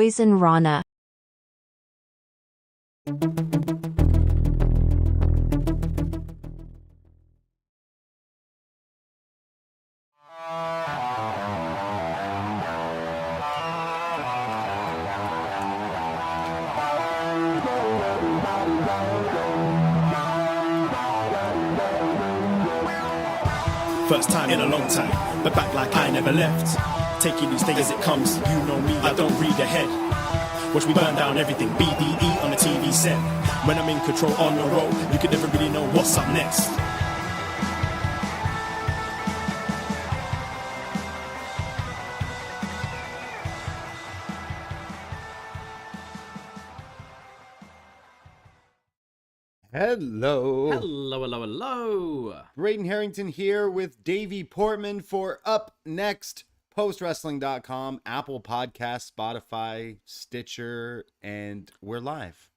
Poisonrana. First time in a long time, but back like I never left. Taking each day as it comes, you know me, I don't read ahead. Watch me burn down everything, BDE on the TV set. When I'm in control on the road, you can never really know what's up next. Hello. Hello, hello, hello. Braden Herrington here with Davie Portman for upNXT PostWrestling.com, Apple Podcasts, Spotify, Stitcher, and we're live.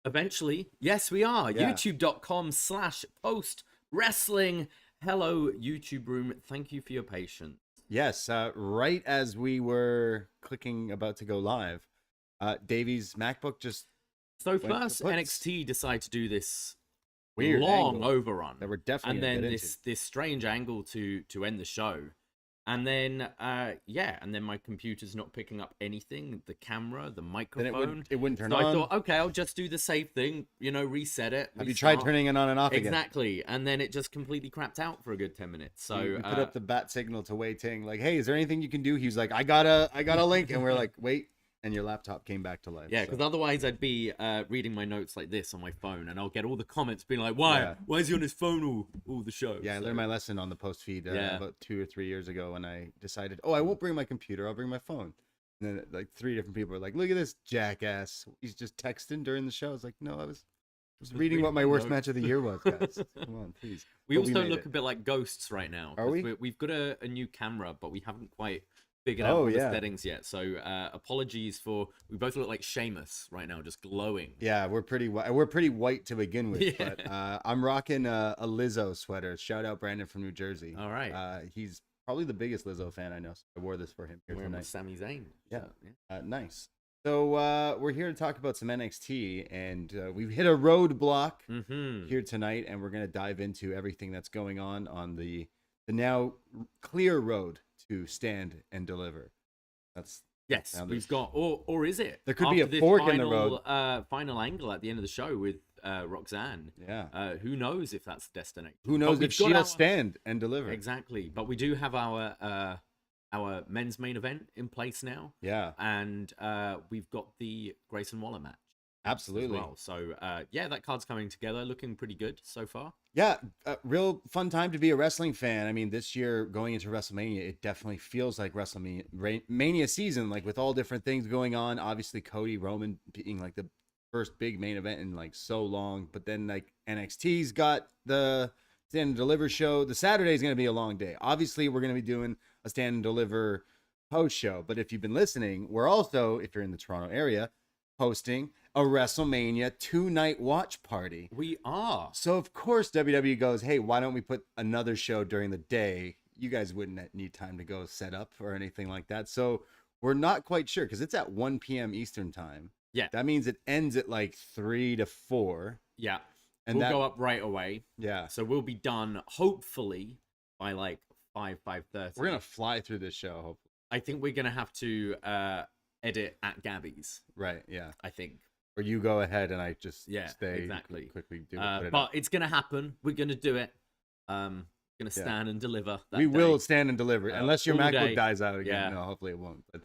Eventually, yes, we are. Yeah. YouTube.com/postwrestling. Hello, YouTube room. Thank you for your patience. Yes, right as we were clicking about to go live, Davie's MacBook just So went first, kaputs. NXT decided to do this Weird long angle overrun, that we're definitely and gonna then get this strange angle to end the show, and then and then my computer's not picking up anything. The camera, the microphone. it wouldn't turn so on. I thought, okay, I'll just do the safe thing. Reset it. Have you tried restart. turning it on and off again? Exactly, and then it just completely crapped out for a good 10 minutes. So we put up the bat signal to Wei Ting, like, hey, is there anything you can do? He was like, I got a link, and we're like, wait, and your laptop came back to life. yeah, so. because otherwise I'd be reading my notes like this on my phone, and I'll get all the comments being like, "Why? Yeah. Why is he on his phone all the show?" Yeah, I So- learned my lesson on the post feed about 2 or 3 years ago when I decided, I won't bring my computer, I'll bring my phone. And then like 3 different people were like, look at this jackass. He's just texting during the show. I was like, no, I was reading what my worst notes. match of the year was, guys. Come on, please. We But also made look it. a bit like ghosts right now. Are 'cause we? We've got a new camera, but we haven't quite figured out Oh, all the yeah. settings yet. So apologies for we both look like Sheamus right now, just glowing. Yeah, we're pretty white to begin with, Yeah. but I'm rocking a Lizzo sweater. Shout out Brandon from New Jersey. All right. He's probably the biggest Lizzo fan I know. So I wore this for him here Wearing with tonight. Sami Zayn. Yeah. So, Nice. So we're here to talk about some NXT, and we've hit a roadblock Mm-hmm. here tonight, and we're going to dive into everything that's going on the now clear road to stand and deliver. That's Yes, Now we've there's- got, or is it? There could be a After this fork in the final, road. Final angle at the end of the show with Roxanne. yeah. Who knows if that's destination? Who knows But if we've got she'll our- stand and deliver? Exactly, but we do have our men's main event in place now, Yeah, and we've got the Grayson Waller match as absolutely. well. So that card's coming together, looking pretty good so far. Yeah, a real fun time to be a wrestling fan. I mean, this year going into WrestleMania, it definitely feels like WrestleMania Mania season, like with all different things going on. Obviously, Cody Roman being like the first big main event in like so long, but then like NXT's got the Stand and Deliver show. The Saturday is going to be a long day. Obviously, we're going to be doing a Stand and Deliver post show, but if you've been listening, we're also, if you're in the Toronto area, hosting a WrestleMania 2-night watch party. We are. So of course WWE goes, hey, why don't we put another show during the day? You guys wouldn't need time to go set up or anything like that. So we're not quite sure because it's at 1 p.m. Eastern time. Yeah. That means it ends at like 3 to 4. Yeah, And we'll that, go up right away. yeah. So we'll be done hopefully by like 5:30. We're going to fly through this show, hopefully. I think we're gonna have to edit at Gabby's. Right, yeah. I think. Or you go ahead and I just Yeah, stay exactly. quickly do it. Put it But up. it's gonna happen. We're gonna do it. Gonna stand and deliver. That We day. will stand and deliver unless your all MacBook day. dies out again. Yeah. No, hopefully it won't. But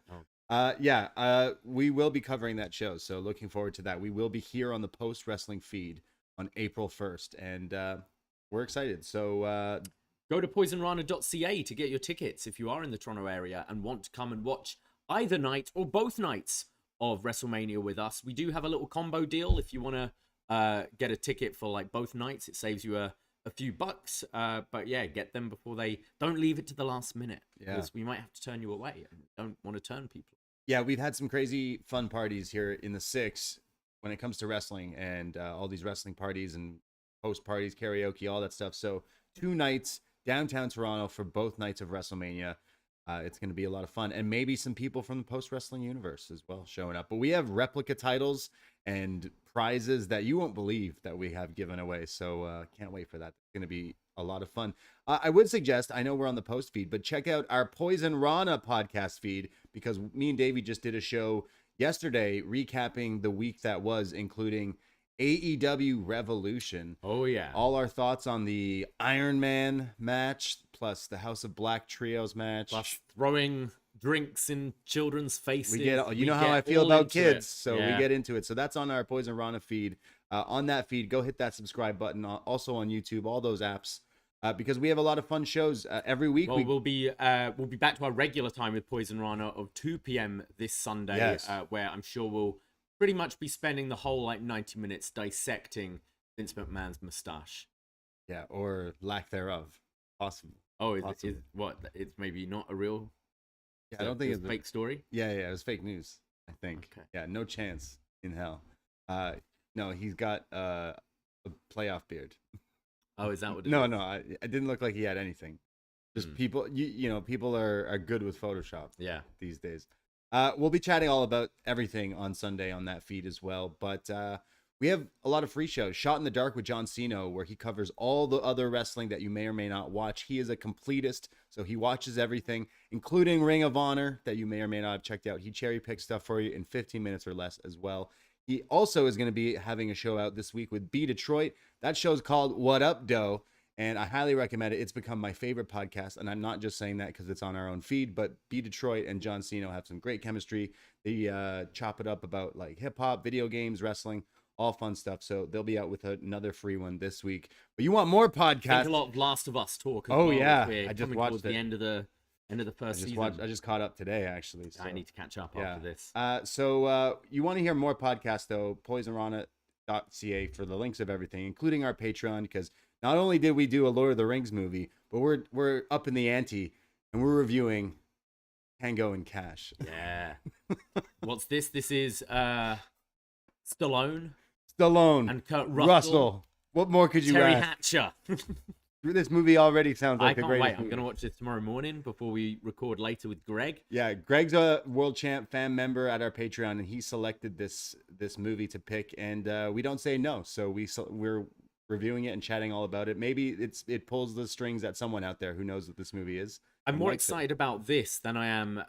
Oh. we will be covering that show. So looking forward to that. We will be here on the Post Wrestling feed on April 1st, and we're excited. So Go to Poisonrana.ca to get your tickets if you are in the Toronto area and want to come and watch either night or both nights of WrestleMania with us. We do have a little combo deal. If you want to get a ticket for like both nights, it saves you a few bucks. But yeah, get them before don't leave it to the last minute, because we might have to turn you away and don't want to turn people. yeah, we've had some crazy fun parties here in the 6 when it comes to wrestling, and all these wrestling parties and post parties, karaoke, all that stuff. So 2 nights downtown Toronto for both nights of WrestleMania. It's going to be a lot of fun, and maybe some people from the post wrestling universe as well showing up. But we have replica titles and prizes that you won't believe that we have given away. So can't wait for that. It's going to be a lot of fun. I would suggest, I know we're on the post feed, but check out our Poisonrana podcast feed, because me and Davie just did a show yesterday recapping the week that was, including AEW Revolution. Oh, yeah. All our thoughts on the Iron Man match, plus the House of Black Trios match. Plus throwing drinks in children's faces. You know how I feel about kids, so we get into it. So that's on our Poisonrana feed. On that feed, go hit that subscribe button. Also on YouTube, all those apps, because we have a lot of fun shows every week. Well, we'll be back to our regular time with Poisonrana of 2 p.m. this Sunday, Yes. Where I'm sure we'll pretty much be spending the whole 90 minutes dissecting Vince McMahon's mustache. Yeah, or lack thereof. Possible. Oh, is what? It's maybe not a real. Yeah, I don't think it's a fake story. Yeah, it was fake news, I think. Okay. Yeah, no chance in hell. No, he's got a playoff beard. Oh, is that what? No, it didn't look like he had anything. Just people, you know, people are good with Photoshop. Yeah. These days. We'll be chatting all about everything on Sunday on that feed as well. But we have a lot of free shows. Shot in the Dark with John Siino, where he covers all the other wrestling that you may or may not watch. He is a completist, so he watches everything, including Ring of Honor, that you may or may not have checked out. He cherry picks stuff for you in 15 minutes or less as well. He also is going to be having a show out this week with B Detroit. That show's called What Up, Doe? And I highly recommend it. It's become my favorite podcast. And I'm not just saying that because it's on our own feed, but B Detroit and John Siino have some great chemistry. They chop it up about like hip hop, video games, wrestling, all fun stuff. So they'll be out with another free one this week. But you want more podcasts? I think a lot of Last of Us talk. Oh, yeah. I just watched the end of the first season. I just caught up today, actually. So. I need to catch up after this. So you want to hear more podcasts, though, Poisonrana.ca for the links of everything, including our Patreon, because not only did we do a Lord of the Rings movie, but we're up in the ante, and we're reviewing Tango and Cash. Yeah. What's this? This is Stallone and Kurt Russell. What more could you Terry ask? Hatcher. This movie already sounds like I the can't greatest wait. movie. I'm going to watch this tomorrow morning before we record later with Greg. Yeah, Greg's a world champ fan member at our Patreon, and he selected this movie to pick, and we don't say no, so we're reviewing it and chatting all about it. Maybe it pulls the strings at someone out there who knows what this movie is. I'm more excited about this than I am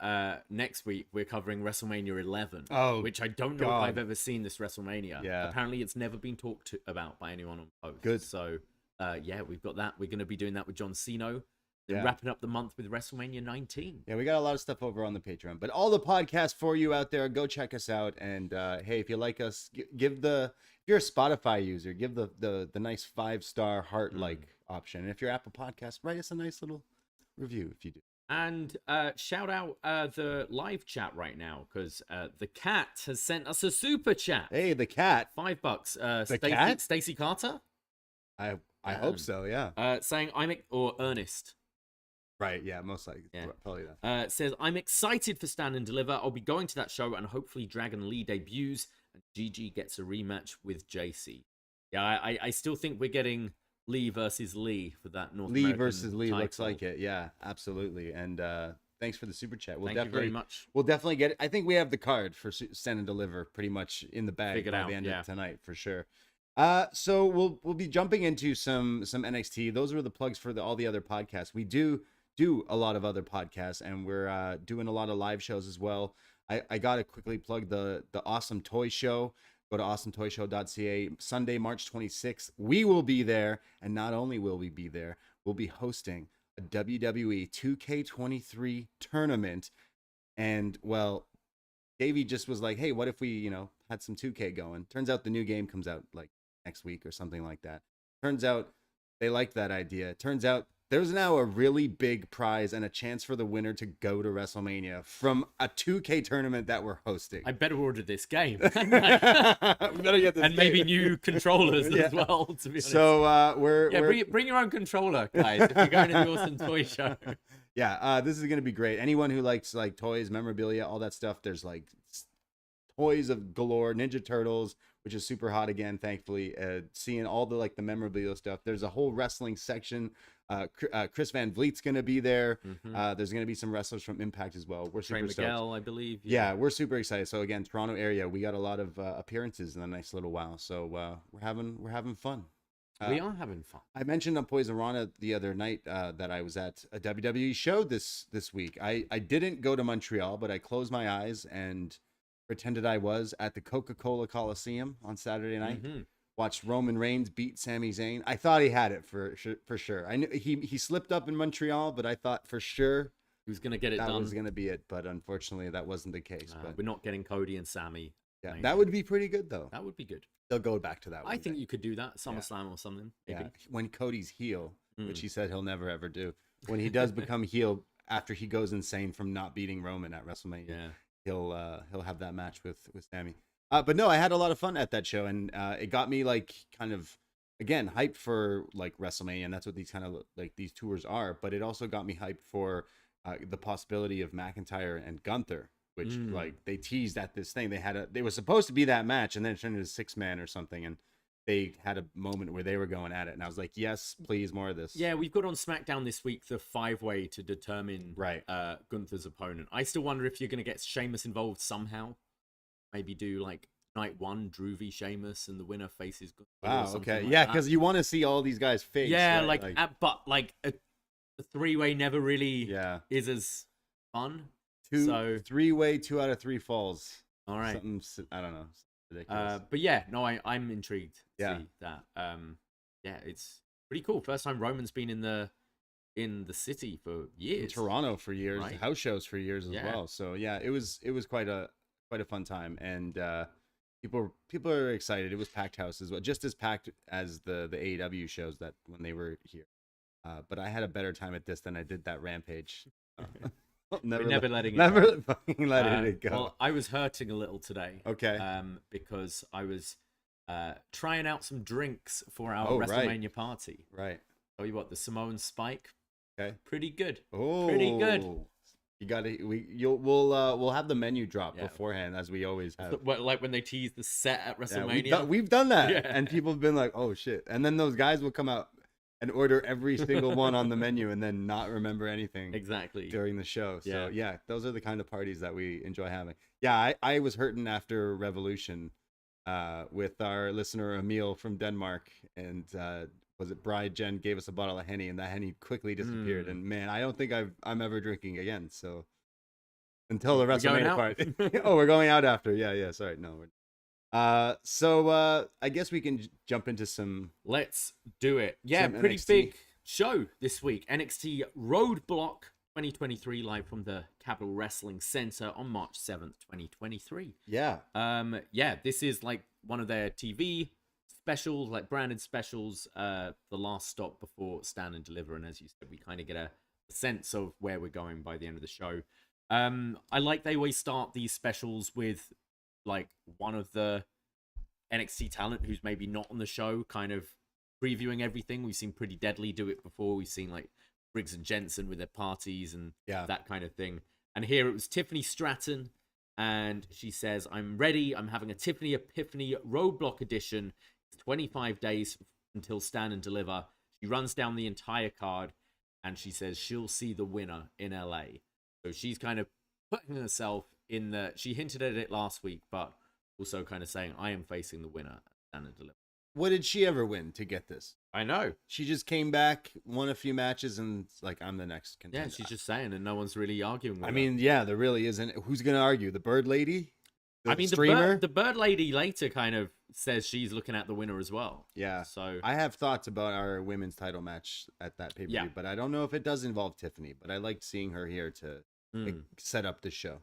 next week. We're covering WrestleMania 11, which I don't know if I've ever seen this WrestleMania. Yeah. Apparently, it's never been talked about by anyone on post. Good. So, we've got that. We're going to be doing that with John Siino. Then wrapping up the month with WrestleMania 19. Yeah, we got a lot of stuff over on the Patreon. But all the podcasts for you out there, go check us out. And hey, if you like us, if you're a Spotify user, give the nice 5-star heart-like option. And if you're Apple Podcasts, write us a nice little review if you do. And shout out the live chat right now, because the cat has sent us a super chat. Hey, the cat. $5. Cat? Stacey Carter? I hope so, yeah. Saying Ernest. Right, yeah, most likely. Yeah. Probably that. Says, I'm excited for Stand and Deliver. I'll be going to that show, and hopefully Dragon Lee debuts and Gigi gets a rematch with Jacy. Yeah, I still think we're getting Lee versus Lee for that North Lee American versus Lee title. looks like it. Yeah, absolutely. And thanks for the super chat. Thank you very much. We'll definitely get it. I think we have the card for Stand and Deliver pretty much in the bag Figured by out, the end yeah. of tonight for sure. So we'll be jumping into some NXT. Those were the plugs for all the other podcasts. We do a lot of other podcasts, and we're doing a lot of live shows as well. I gotta quickly plug the Awesome Toy Show. Go to awesometoyshow.ca. Sunday, March 26th. We will be there, and not only will we be there, we'll be hosting a WWE 2K23 tournament. And well, Davie just was like, hey, what if we, had some 2K going? Turns out the new game comes out like next week or something like that. Turns out they liked that idea. Turns out there's now a really big prize and a chance for the winner to go to WrestleMania from a 2K tournament that we're hosting. I better order this game. We better get this and game. maybe new controllers as well, to be honest. So bring your own controller, guys, if you're going to the Awesome Toy Show. Yeah, this is going to be great. Anyone who likes like toys, memorabilia, all that stuff, there's like toys of galore, Ninja Turtles, which is super hot again, thankfully. Seeing all the like the memorabilia stuff. There's a whole wrestling section Chris Van Vliet's gonna be there. Mhm. There's gonna be some wrestlers from Impact as well. We're Trey super stoked. Miguel, I believe. Yeah, we're super excited. So again, Toronto area, we got a lot of appearances in a nice little while. So we're having fun. We are having fun. I mentioned on Poisonrana the other night that I was at a WWE show this week. I didn't go to Montreal, but I closed my eyes and pretended I was at the Coca-Cola Coliseum on Saturday night. Watched Roman Reigns beat Sami Zayn. I thought he had it for sure. I knew he slipped up in Montreal, but I thought for sure He was going to get it that done. was going to be it. But unfortunately, that wasn't the case. But We're not getting Cody and Sammy. yeah, Maybe. that would be pretty good though. That would be good. They'll go back to that. I one think day. you could do that. SummerSlam or something. Maybe. Yeah, when Cody's heel, which Mm. he said he'll never ever do. When he does become heel after he goes insane from not beating Roman at WrestleMania, Yeah. he'll have that match with Sammy. But no, I had a lot of fun at that show, and it got me like kind of again hyped for like WrestleMania, and that's what these kind of like these tours are. But it also got me hyped for the possibility of McIntyre and Gunther, which like they teased at this thing. They were supposed to be that match, and then it turned into 6-man or something, and they had a moment where they were going at it, and I was like, yes, please, more of this. Yeah, we've got on SmackDown this week the 5-way to determine Gunther's opponent. I still wonder if you're going to get Sheamus involved somehow. Maybe do like night 1, Drew v. Sheamus, and the winner faces Gunther. Wow. Okay. Yeah, because you want to see all these guys face. Yeah, right? but like a 3-way never really yeah, is as fun. 3-way, 2 out of 3 falls. All right. Something, I don't know. Ridiculous. But yeah, no, I'm intrigued to Yeah. see that. Yeah, it's pretty cool. First time Roman's been in the city for years. In Toronto for years, Right. house shows for years as Yeah. well. So yeah, it was quite a fun time, and people are excited. It was packed house as well, just as packed as the AEW shows that when they were here. But I had a better time at this than I did that Rampage. never letting it never fucking letting it go. Well, I was hurting a little today. Okay. Because I was trying out some drinks for our Oh, WrestleMania right. party. Right. Tell you what, the Samoan Spike. Okay. Pretty good. Oh, Pretty good. You got to we'll have the menu drop Yeah. beforehand as we always have. Like when they tease the set at Yeah, WrestleMania. we've done that, Yeah. and people have been like, "Oh shit!" And then those guys will come out and order every single one on the menu, and then not remember anything Exactly. during the show. So Yeah. yeah, those are the kind of parties that we enjoy having. Yeah, I was hurting after Revolution, with our listener Emil from Denmark, and was it Bride Jen gave us a bottle of Henny, and that Henny quickly disappeared. And man, I don't think I'm ever drinking again. So until the We going WrestleMania out? part. Oh, we're going out after. Yeah. Sorry, no. So I guess we can jump into some. Let's do it. Yeah, Some pretty NXT. big show this week. NXT Roadblock 2023 live from the Capital Wrestling Center on March 7th, 2023. Yeah. Yeah, this is like one of their TV specials, like branded specials, the last stop before Stand and Deliver. And as you said, we kind of get a sense of where we're going by the end of the show. I like they always start these specials with like one of the NXT talent who's maybe not on the show, kind of previewing everything. We've seen Pretty Deadly do it before. We've seen like Briggs and Jensen with their parties and that kind of thing. And here it was Tiffany Stratton, and she says, "I'm ready. I'm having a Tiffany Epiphany Roadblock edition. It's 25 days until Stand and Deliver." She runs down the entire card, and she says she'll see the winner in LA. So she's kind of putting herself in the... She hinted at it last week, but also kind of saying, I am facing the winner at Stand and Deliver. What did she ever win to get this? I know. She just came back, won a few matches, and it's like, I'm the next contender. Yeah, she's just saying, and no one's really arguing with I her. mean, yeah, there really isn't. Who's going to argue? The Bird Lady? The streamer? the bird lady later kind of says she's looking at the winner as well. Yeah. So I have thoughts about our women's title match at that pay-per-view, Yeah. but I don't know if it does involve Tiffany, but I liked seeing her here to like, set up the show.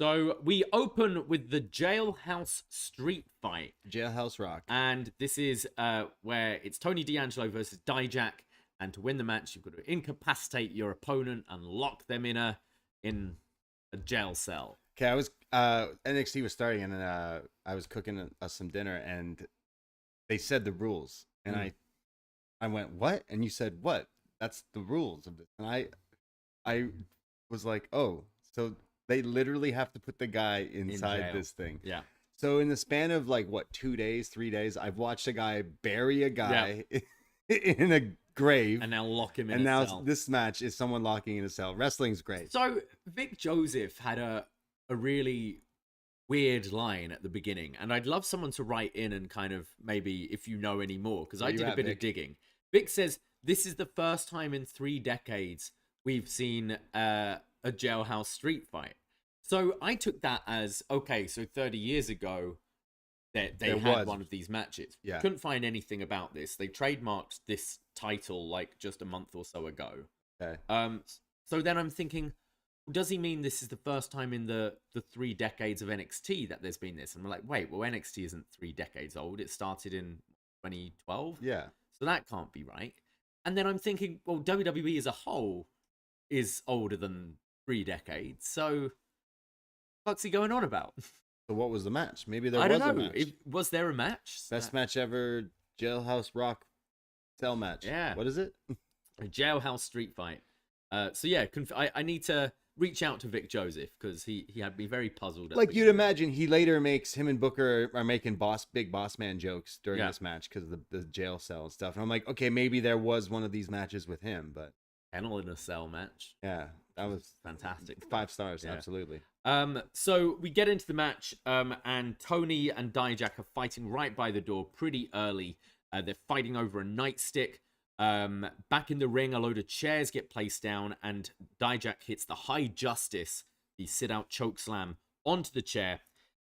So we open with the Jailhouse street fight. Jailhouse Rock. And this is where it's Tony D'Angelo versus Dijak. And to win the match, you've got to incapacitate your opponent and lock them in a jail cell. Okay, I was NXT was starting, and I was cooking us some dinner, and they said the rules, and I went, what? And you said, what? That's the rules of this. And I was like, oh, so they literally have to put the guy inside this thing. Yeah. So in the span of like what, 2 days, 3 days, I've watched a guy bury a guy in a grave, and now lock him in and a now cell. this match is someone locking in a cell. Wrestling's great. So Vic Joseph had a really weird line at the beginning, and I'd love someone to write in and kind of maybe if you know any more, because I did a bit of digging. Vic says this is the first time in 3 decades we've seen a Jailhouse street fight. So I took that as, okay, so 30 years ago, they had one of these matches. Yeah. Couldn't find anything about this. They trademarked this title like just a month or so ago. Okay. So then I'm thinking, does he mean this is the first time in the 3 decades of NXT that there's been this? And we're like, wait, well, NXT isn't 3 decades old. It started in 2012. Yeah. So that can't be right. And then I'm thinking, well, WWE as a whole is older than 3 decades. So what's he going on about? So what was the match? Maybe there I was don't know. a match. Was there a match? Best match ever, Jailhouse Rock cell match. Yeah. What is it? A Jailhouse street fight. So yeah, I need to reach out to Vic Joseph because he had me very puzzled. Like you'd imagine, he later makes him and Booker are making big boss man jokes during this match because of the jail cell and stuff. And I'm like, okay, maybe there was one of these matches with him, but Kennel in a cell match. Yeah, that was fantastic. 5 stars, absolutely. So we get into the match, and Tony and Dijak are fighting right by the door pretty early. They're fighting over a nightstick. Back in the ring, a load of chairs get placed down, and Dijak hits the high justice, the sit-out choke slam, onto the chair.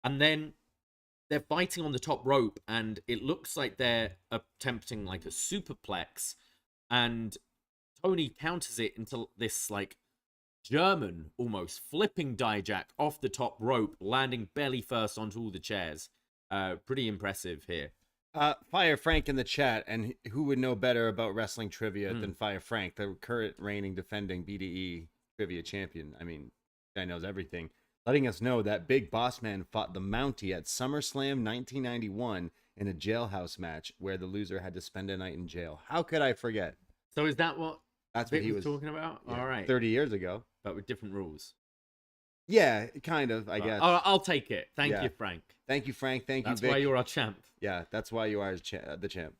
And then they're fighting on the top rope, and it looks like they're attempting like a superplex. And Tony counters it into this like German, almost flipping Dijak off the top rope, landing belly first onto all the chairs. Pretty impressive here. Fire Frank in the chat, and who would know better about wrestling trivia than Fire Frank, the current reigning defending BDE trivia champion. I mean, guy knows everything. Letting us know that Big Boss Man fought the Mountie at SummerSlam 1991 in a jailhouse match where the loser had to spend a night in jail. How could I forget? So is that what That's Vic what he was talking about? Yeah, all right. 30 years ago. But with different rules. Yeah, kind of, I guess. I'll take it. Thank you, Frank. Thank you, Frank. Thank you, Vic. That's why you're our champ. Yeah, that's why you are the champ.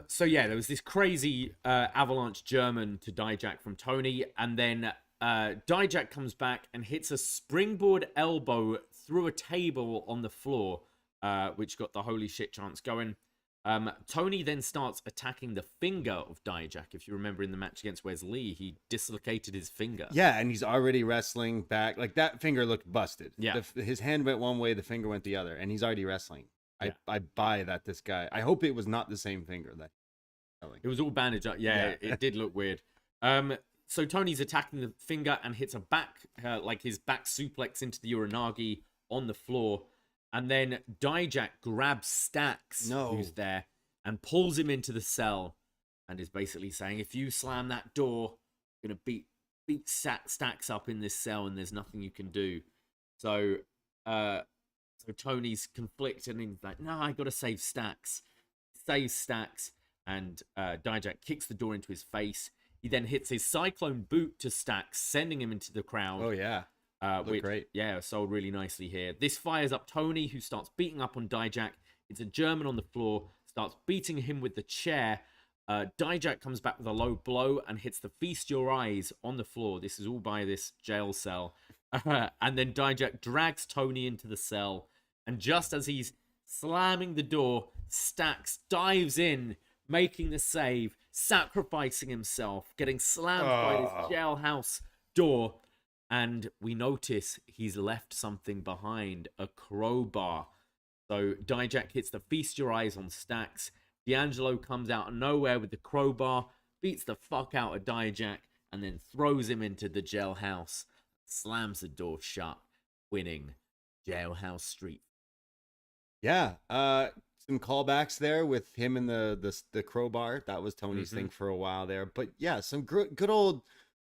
So yeah, there was this crazy avalanche German to Dijak from Tony, and then Dijak comes back and hits a springboard elbow through a table on the floor, which got the holy shit chants going. Tony then starts attacking the finger of Dijak. If you remember in the match against Wes Lee, he dislocated his finger. Yeah, and he's already wrestling back. Like, that finger looked busted. Yeah. His hand went one way, the finger went the other, and he's already wrestling. Yeah. I buy that this guy... I hope it was not the same finger. It was all bandaged up. Yeah. It did look weird. So Tony's attacking the finger and hits a back, like his back suplex into the Uranagi on the floor. And then Dijak grabs Stax, who's there, and pulls him into the cell, and is basically saying, if you slam that door, you're going to beat Stax up in this cell, and there's nothing you can do. So Tony's conflicted, and he's like, no, I got to save Stax. Saves Stax, and Dijak kicks the door into his face. He then hits his Cyclone boot to Stax, sending him into the crowd. Oh, yeah. Which, great. Yeah, sold really nicely here. This fires up Tony, who starts beating up on Dijak. It's a German on the floor, starts beating him with the chair. Dijak comes back with a low blow and hits the Feast Your Eyes on the floor. This is all by this jail cell. And then Dijak drags Tony into the cell. And just as he's slamming the door, Stax dives in, making the save, sacrificing himself, getting slammed by this jailhouse door. And we notice he's left something behind, a crowbar. So Dijak hits the Feast Your Eyes on Stax. D'Angelo comes out of nowhere with the crowbar, beats the fuck out of Dijak, and then throws him into the jailhouse. Slams the door shut, winning Jailhouse Street. Yeah, some callbacks there with him and the crowbar. That was Tony's thing for a while there. But yeah, some good old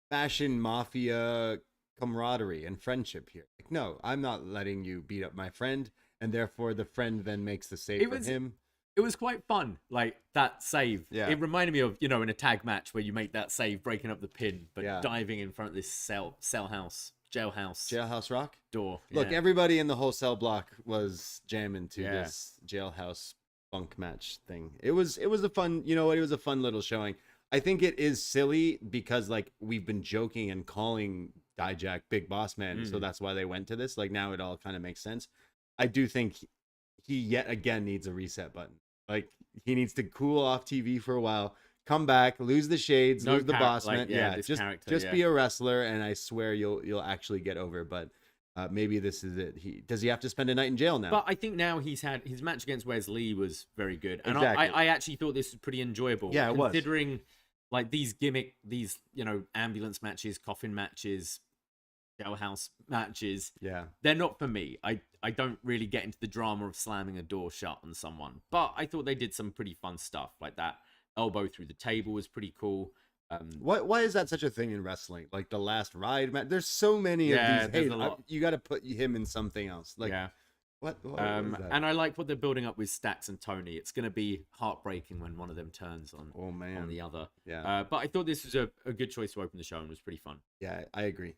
fashioned mafia camaraderie and friendship here. Like, no, I'm not letting you beat up my friend, and therefore the friend then makes the save for him. It was quite fun, like that save. Yeah. It reminded me of, in a tag match where you make that save, breaking up the pin, but diving in front of this jailhouse Rock door. Look, everybody in the whole cell block was jamming to this jailhouse funk match thing. It was a fun, it was a fun little showing. I think it is silly because like we've been joking and calling Dijak Big Boss Man, so that's why they went to this. Like now it all kind of makes sense. I do think he yet again needs a reset button. Like he needs to cool off TV for a while, come back, lose the shades, lose the boss man. Just be a wrestler, and I swear you'll actually get over. But maybe this is it. Does he have to spend a night in jail now? But I think now he's had his match against Wesley was very good, and Exactly. I actually thought this was pretty enjoyable. Yeah, it was. Considering like these ambulance matches, coffin matches, jailhouse matches. Yeah, they're not for me. I don't really get into the drama of slamming a door shut on someone, but I thought they did some pretty fun stuff. Like that elbow through the table was pretty cool. Why is that such a thing in wrestling? Like the last ride match. There's so many of these. Hey, you got to put him in something else. Like what is that? And I like what they're building up with Stax and Tony. It's going to be heartbreaking when one of them turns on the other. Yeah. But I thought this was a good choice to open the show and was pretty fun. Yeah, I agree.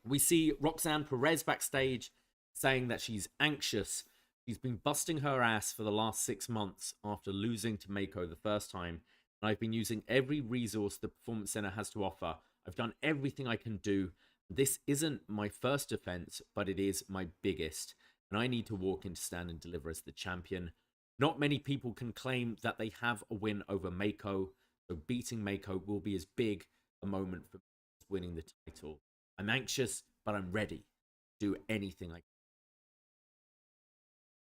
We see Roxanne Perez backstage saying that she's anxious. She's been busting her ass for the last 6 months after losing to Meiko the first time. And I've been using every resource the Performance Center has to offer. I've done everything I can do. This isn't my first offense, but it is my biggest. And I need to walk in to stand and deliver as the champion. Not many people can claim that they have a win over Meiko. So beating Meiko will be as big a moment for winning the title. I'm anxious, but I'm ready to do anything I can.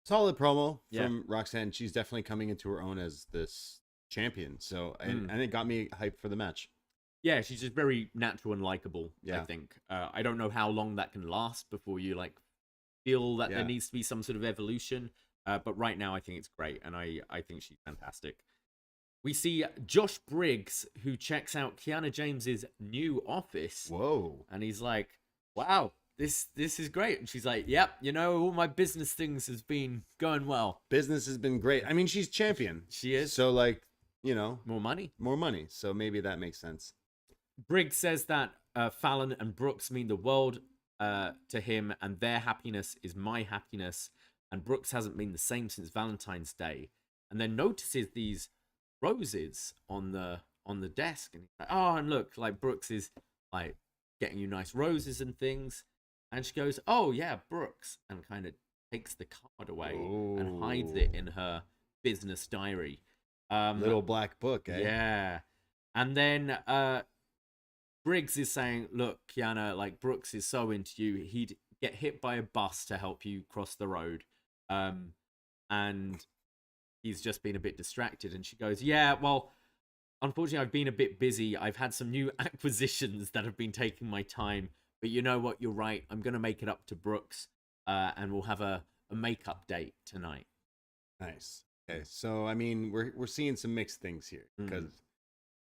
Solid promo from Roxanne. She's definitely coming into her own as this champion. So, and it got me hyped for the match. Yeah, she's just very natural and likable, I think. I don't know how long that can last before you like feel that there needs to be some sort of evolution. But right now, I think it's great, and I think she's fantastic. We see Josh Briggs, who checks out Kiana James's new office. Whoa. And he's like, wow, this is great. And she's like, yep, all my business things has been going well. Business has been great. I mean, she's champion. She is. So, like, more money. More money. So maybe that makes sense. Briggs says that Fallon and Brooks mean the world to him, and their happiness is my happiness. And Brooks hasn't been the same since Valentine's Day. And then notices these roses on the desk, and he's like, oh, and look, like Brooks is like getting you nice roses and things. And she goes, oh yeah, Brooks, and kind of takes the card away and hides it in her business diary. Little black book, eh? Yeah. And then Briggs is saying, look, Kiana, like Brooks is so into you, he'd get hit by a bus to help you cross the road. And he's just been a bit distracted. And she goes, yeah, well, unfortunately, I've been a bit busy. I've had some new acquisitions that have been taking my time. But you know what? You're right. I'm going to make it up to Brooks, and we'll have a makeup date tonight. Nice. Okay, so, I mean, we're seeing some mixed things here. Because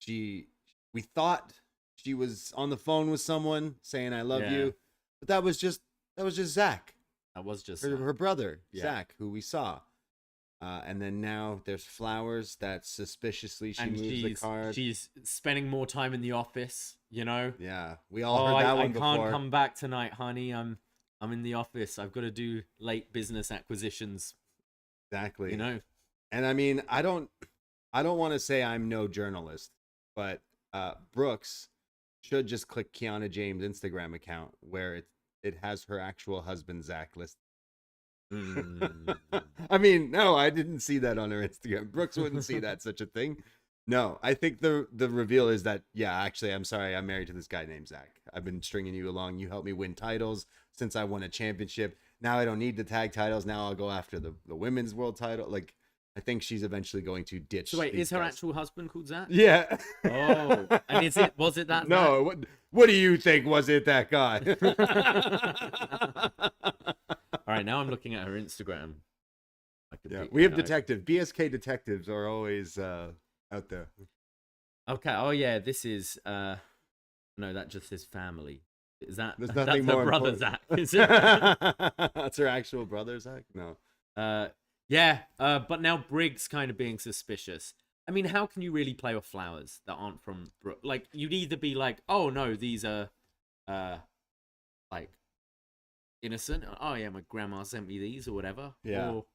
we thought she was on the phone with someone saying, I love you. But that was just Zach. That was just her brother, Zach, who we saw. And then now there's flowers that suspiciously she moves the card. She's spending more time in the office, Yeah, we all heard that one before. I can't come back tonight, honey. I'm in the office. I've got to do late business acquisitions. Exactly. And I mean, I don't want to say I'm no journalist, but Brooks should just click Kiana James' Instagram account where it has her actual husband Zach listed. I mean, no, I didn't see that on her Instagram. Brooks wouldn't see that such a thing. No, I think the reveal is that, actually, I'm sorry, I'm married to this guy named Zach. I've been stringing you along. You helped me win titles since I won a championship. Now I don't need the tag titles. Now I'll go after the women's world title. Like, I think she's eventually going to ditch. So wait, is her guys. actual husband called Zach? Yeah. Oh, and was it that? No. What do you think? Was it that guy? All right, now I'm looking at her Instagram. We have detective. BSK detectives are always out there. Okay. Oh yeah, this is no, that just says family. Is that? There's nothing that's more her brother important. Zach? Is it? That's her actual brother Zach? No. But now Briggs kind of being suspicious. I mean, how can you really play with flowers that aren't from like? You'd either be like, oh no, these are like innocent. Oh yeah, my grandma sent me these or whatever. Yeah. Or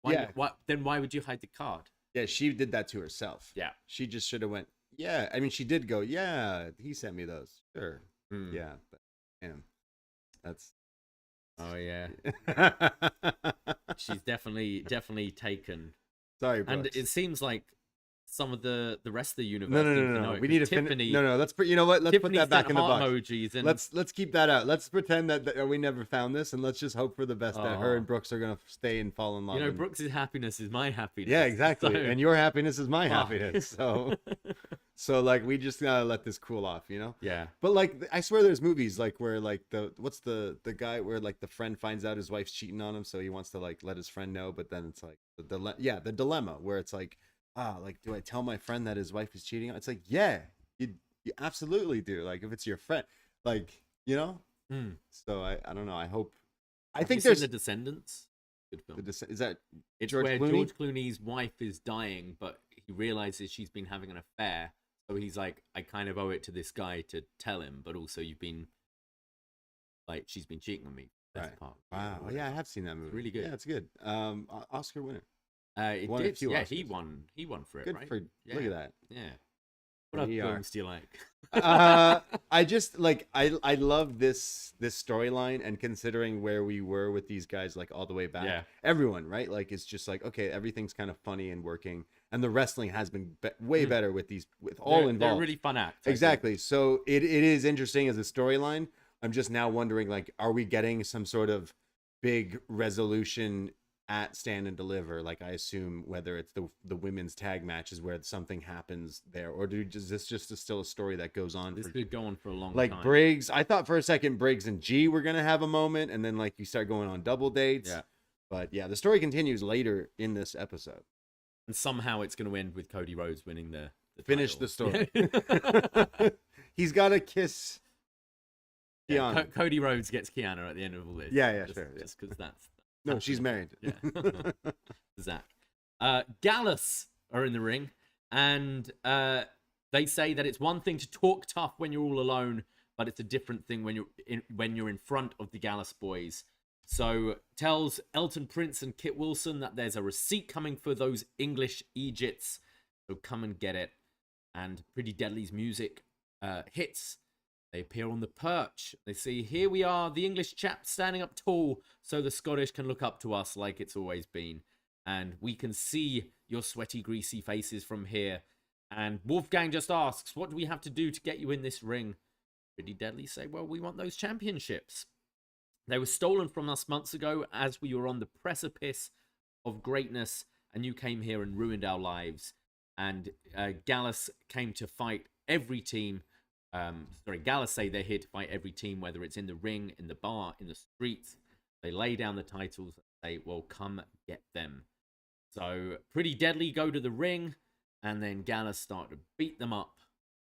why would you hide the card? Yeah, she did that to herself. Yeah. She just should have went, yeah. I mean, she did go, yeah, he sent me those. Sure. Hmm. Yeah. But, damn. That's. Oh, yeah. She's definitely taken. Sorry, And Brooks. it seems like some of the rest of the universe. No. We need to finish. No. Let's put. You know what? Let's put that back in the box. Emojis and... Let's keep that out. Let's pretend that we never found this, and let's just hope for the best that her and Brooks are gonna stay and fall in love. You know, Brooks' happiness is my happiness. Yeah, exactly. So... And your happiness is my happiness. So like we just gotta let this cool off, you know? Yeah. But like I swear there's movies like where like what's the guy where like the friend finds out his wife's cheating on him, so he wants to like let his friend know, but then it's like the dilemma where it's like, like do I tell my friend that his wife is cheating on? It's like, yeah, you absolutely do. Like if it's your friend, like, you know? So I don't know. I hope Have think you there's seen The Descendants. Good film. Is that It's George where Clooney? George Clooney's wife is dying, but he realizes she's been having an affair. So he's like, I kind of owe it to this guy to tell him, but also she's been cheating on me. That's Right. part. Wow. Oh, yeah, I have seen that movie. It's really good. Yeah, it's good. Oscar winner. It Won a did. few Yeah, Oscars. he won. He won for it, Good right? for Yeah. look at that. Yeah. What other films do you like? I just like I love this storyline, and considering where we were with these guys like all the way back, Yeah. everyone, right? Like it's just like, okay, everything's kind of funny and working, and the wrestling has been way better with all involved. They're really fun acts. Exactly. So it is interesting as a storyline. I'm just now wondering, like, are we getting some sort of big resolution at Stand and Deliver? Like, I assume whether it's the women's tag matches where something happens there, or is this just still a story that goes on? This could go on for a long like time. Briggs. I thought for a second Briggs and G were gonna have a moment, and then like you start going on double dates. Yeah. But yeah, the story continues later in this episode. And somehow it's going to end with Cody Rhodes winning the Finish title. the story. He's got to kiss Kiana. Yeah, Cody Rhodes gets Kiana at the end of all this. Yeah, just, sure. Yeah. Just because that's No, she's married. Yeah. Zach. Gallus are in the ring, and they say that it's one thing to talk tough when you're all alone, but it's a different thing when you're in front of the Gallus boys. So tells Elton Prince and Kit Wilson that there's a receipt coming for those English Egypts, so come and get it. And Pretty Deadly's music hits. They appear on the perch. They see, here we are, the English chap standing up tall so the Scottish can look up to us like it's always been. And we can see your sweaty, greasy faces from here. And Wolfgang just asks, what do we have to do to get you in this ring? Pretty Deadly say, well, we want those championships. They were stolen from us months ago as we were on the precipice of greatness, and you came here and ruined our lives. And Gallus came to fight every team. Gallus say they're here to fight every team, whether it's in the ring, in the bar, in the streets. They lay down the titles and say, well, come get them. So Pretty Deadly go to the ring, and then Gallus start to beat them up,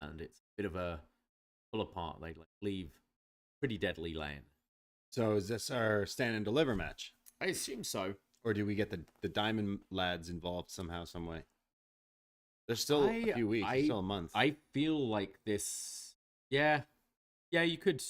and it's a bit of a pull apart. They leave Pretty Deadly laying. So is this our Stand and Deliver match? I assume so. Or do we get the Diamond lads involved somehow, some way? There's still a few weeks. There's still a month. I feel like this... Yeah, you could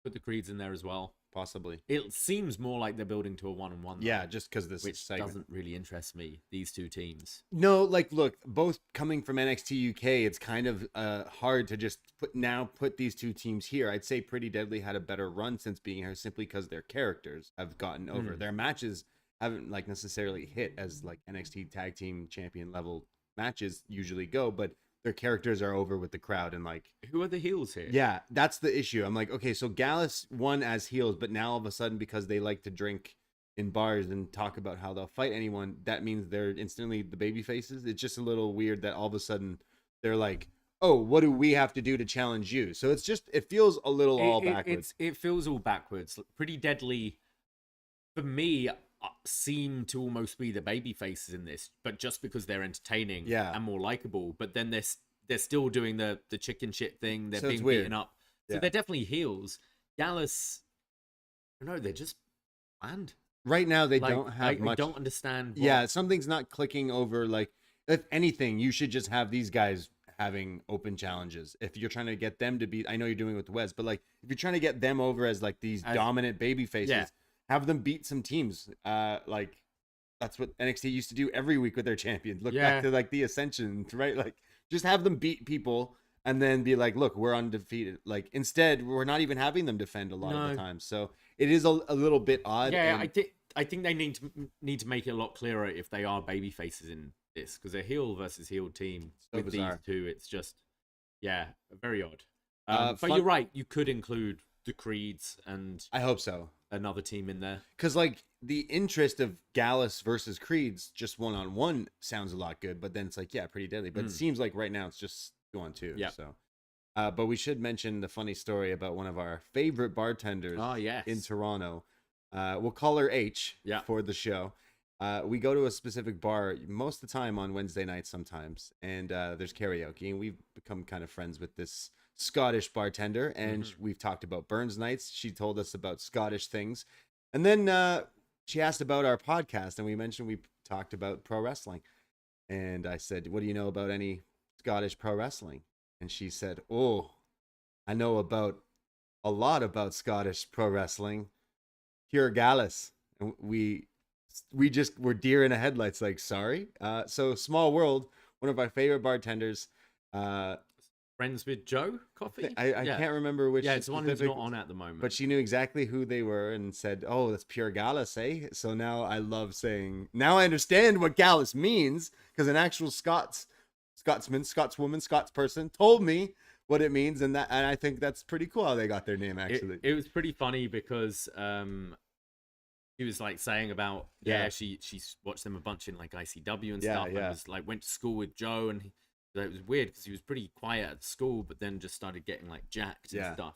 put the Creeds in there as well. Possibly. It seems more like they're building to a one-on-one. Yeah, just because this which segment doesn't really interest me, these two teams. No, like, look, both coming from NXT UK, it's kind of hard to just put these two teams here. I'd say Pretty Deadly had a better run since being here simply because their characters have gotten over. Their matches haven't like necessarily hit as like NXT tag team champion level matches usually go, but their characters are over with the crowd. And like, who are the heels here? Yeah, that's the issue. I'm like, okay, so Gallus won as heels, but now all of a sudden, because they like to drink in bars and talk about how they'll fight anyone, that means they're instantly the baby faces. It's just a little weird that all of a sudden they're like, oh, what do we have to do to challenge you? So it's just, it feels a little backwards. It feels all backwards. Pretty Deadly, for me, seem to almost be the baby faces in this, but just because they're entertaining and more likable. But then they're still doing the chicken shit thing. They're being beaten up. So they're definitely heels. Gallus, I don't know, they're just bland. Right now, they don't have much. I don't understand. Yeah, something's not clicking over. Like, if anything, you should just have these guys having open challenges. If you're trying to get them to be, I know you're doing it with Wes, but like, if you're trying to get them over as like these dominant baby faces, have them beat some teams. Like, that's what NXT used to do every week with their champions. Look back to like the Ascension, right? Like, Just have them beat people and then be like, look, we're undefeated. Like, instead, we're not even having them defend a lot of the time. So it is a little bit odd. Yeah, I think they need to make it a lot clearer if they are baby faces in this, because a heel versus heel team with bizarre. these two, it's just very odd. But you're right, you could include the Creeds and I hope so. Another team in there, because like the interest of Gallus versus Creeds just 1-on-1 sounds a lot good, but then it's like, yeah, pretty deadly. But it seems like right now it's just 2-on-2. Yeah. So, but we should mention the funny story about one of our favorite bartenders. Oh yes, in Toronto. We'll call her H for the show. We go to a specific bar most of the time on Wednesday nights sometimes, and there's karaoke, and we've become kind of friends with this Scottish bartender, and we've talked about Burns nights. She told us about Scottish things, and then she asked about our podcast, and we mentioned we talked about pro wrestling, and I said, what do you know about any Scottish pro wrestling? And she said, oh, I know about a lot about Scottish pro wrestling. Pure Gallus. And we just were deer in the headlights, like, sorry. So Small World, one of our favorite bartenders, friends with Joe Coffee. I can't remember which. Yeah, it's the one who's not on at the moment. But she knew exactly who they were and said, "Oh, that's Pure Gallus, eh?" So now I love saying. Now I understand what Gallus means, because an actual Scotsman, Scotswoman, Scots person told me what it means, and I think that's pretty cool how they got their name. Actually, it was pretty funny because he was like saying about she's watched them a bunch in like ICW and stuff, and was like went to school with Joe, and it was weird because he was pretty quiet at school, but then just started getting like jacked and stuff.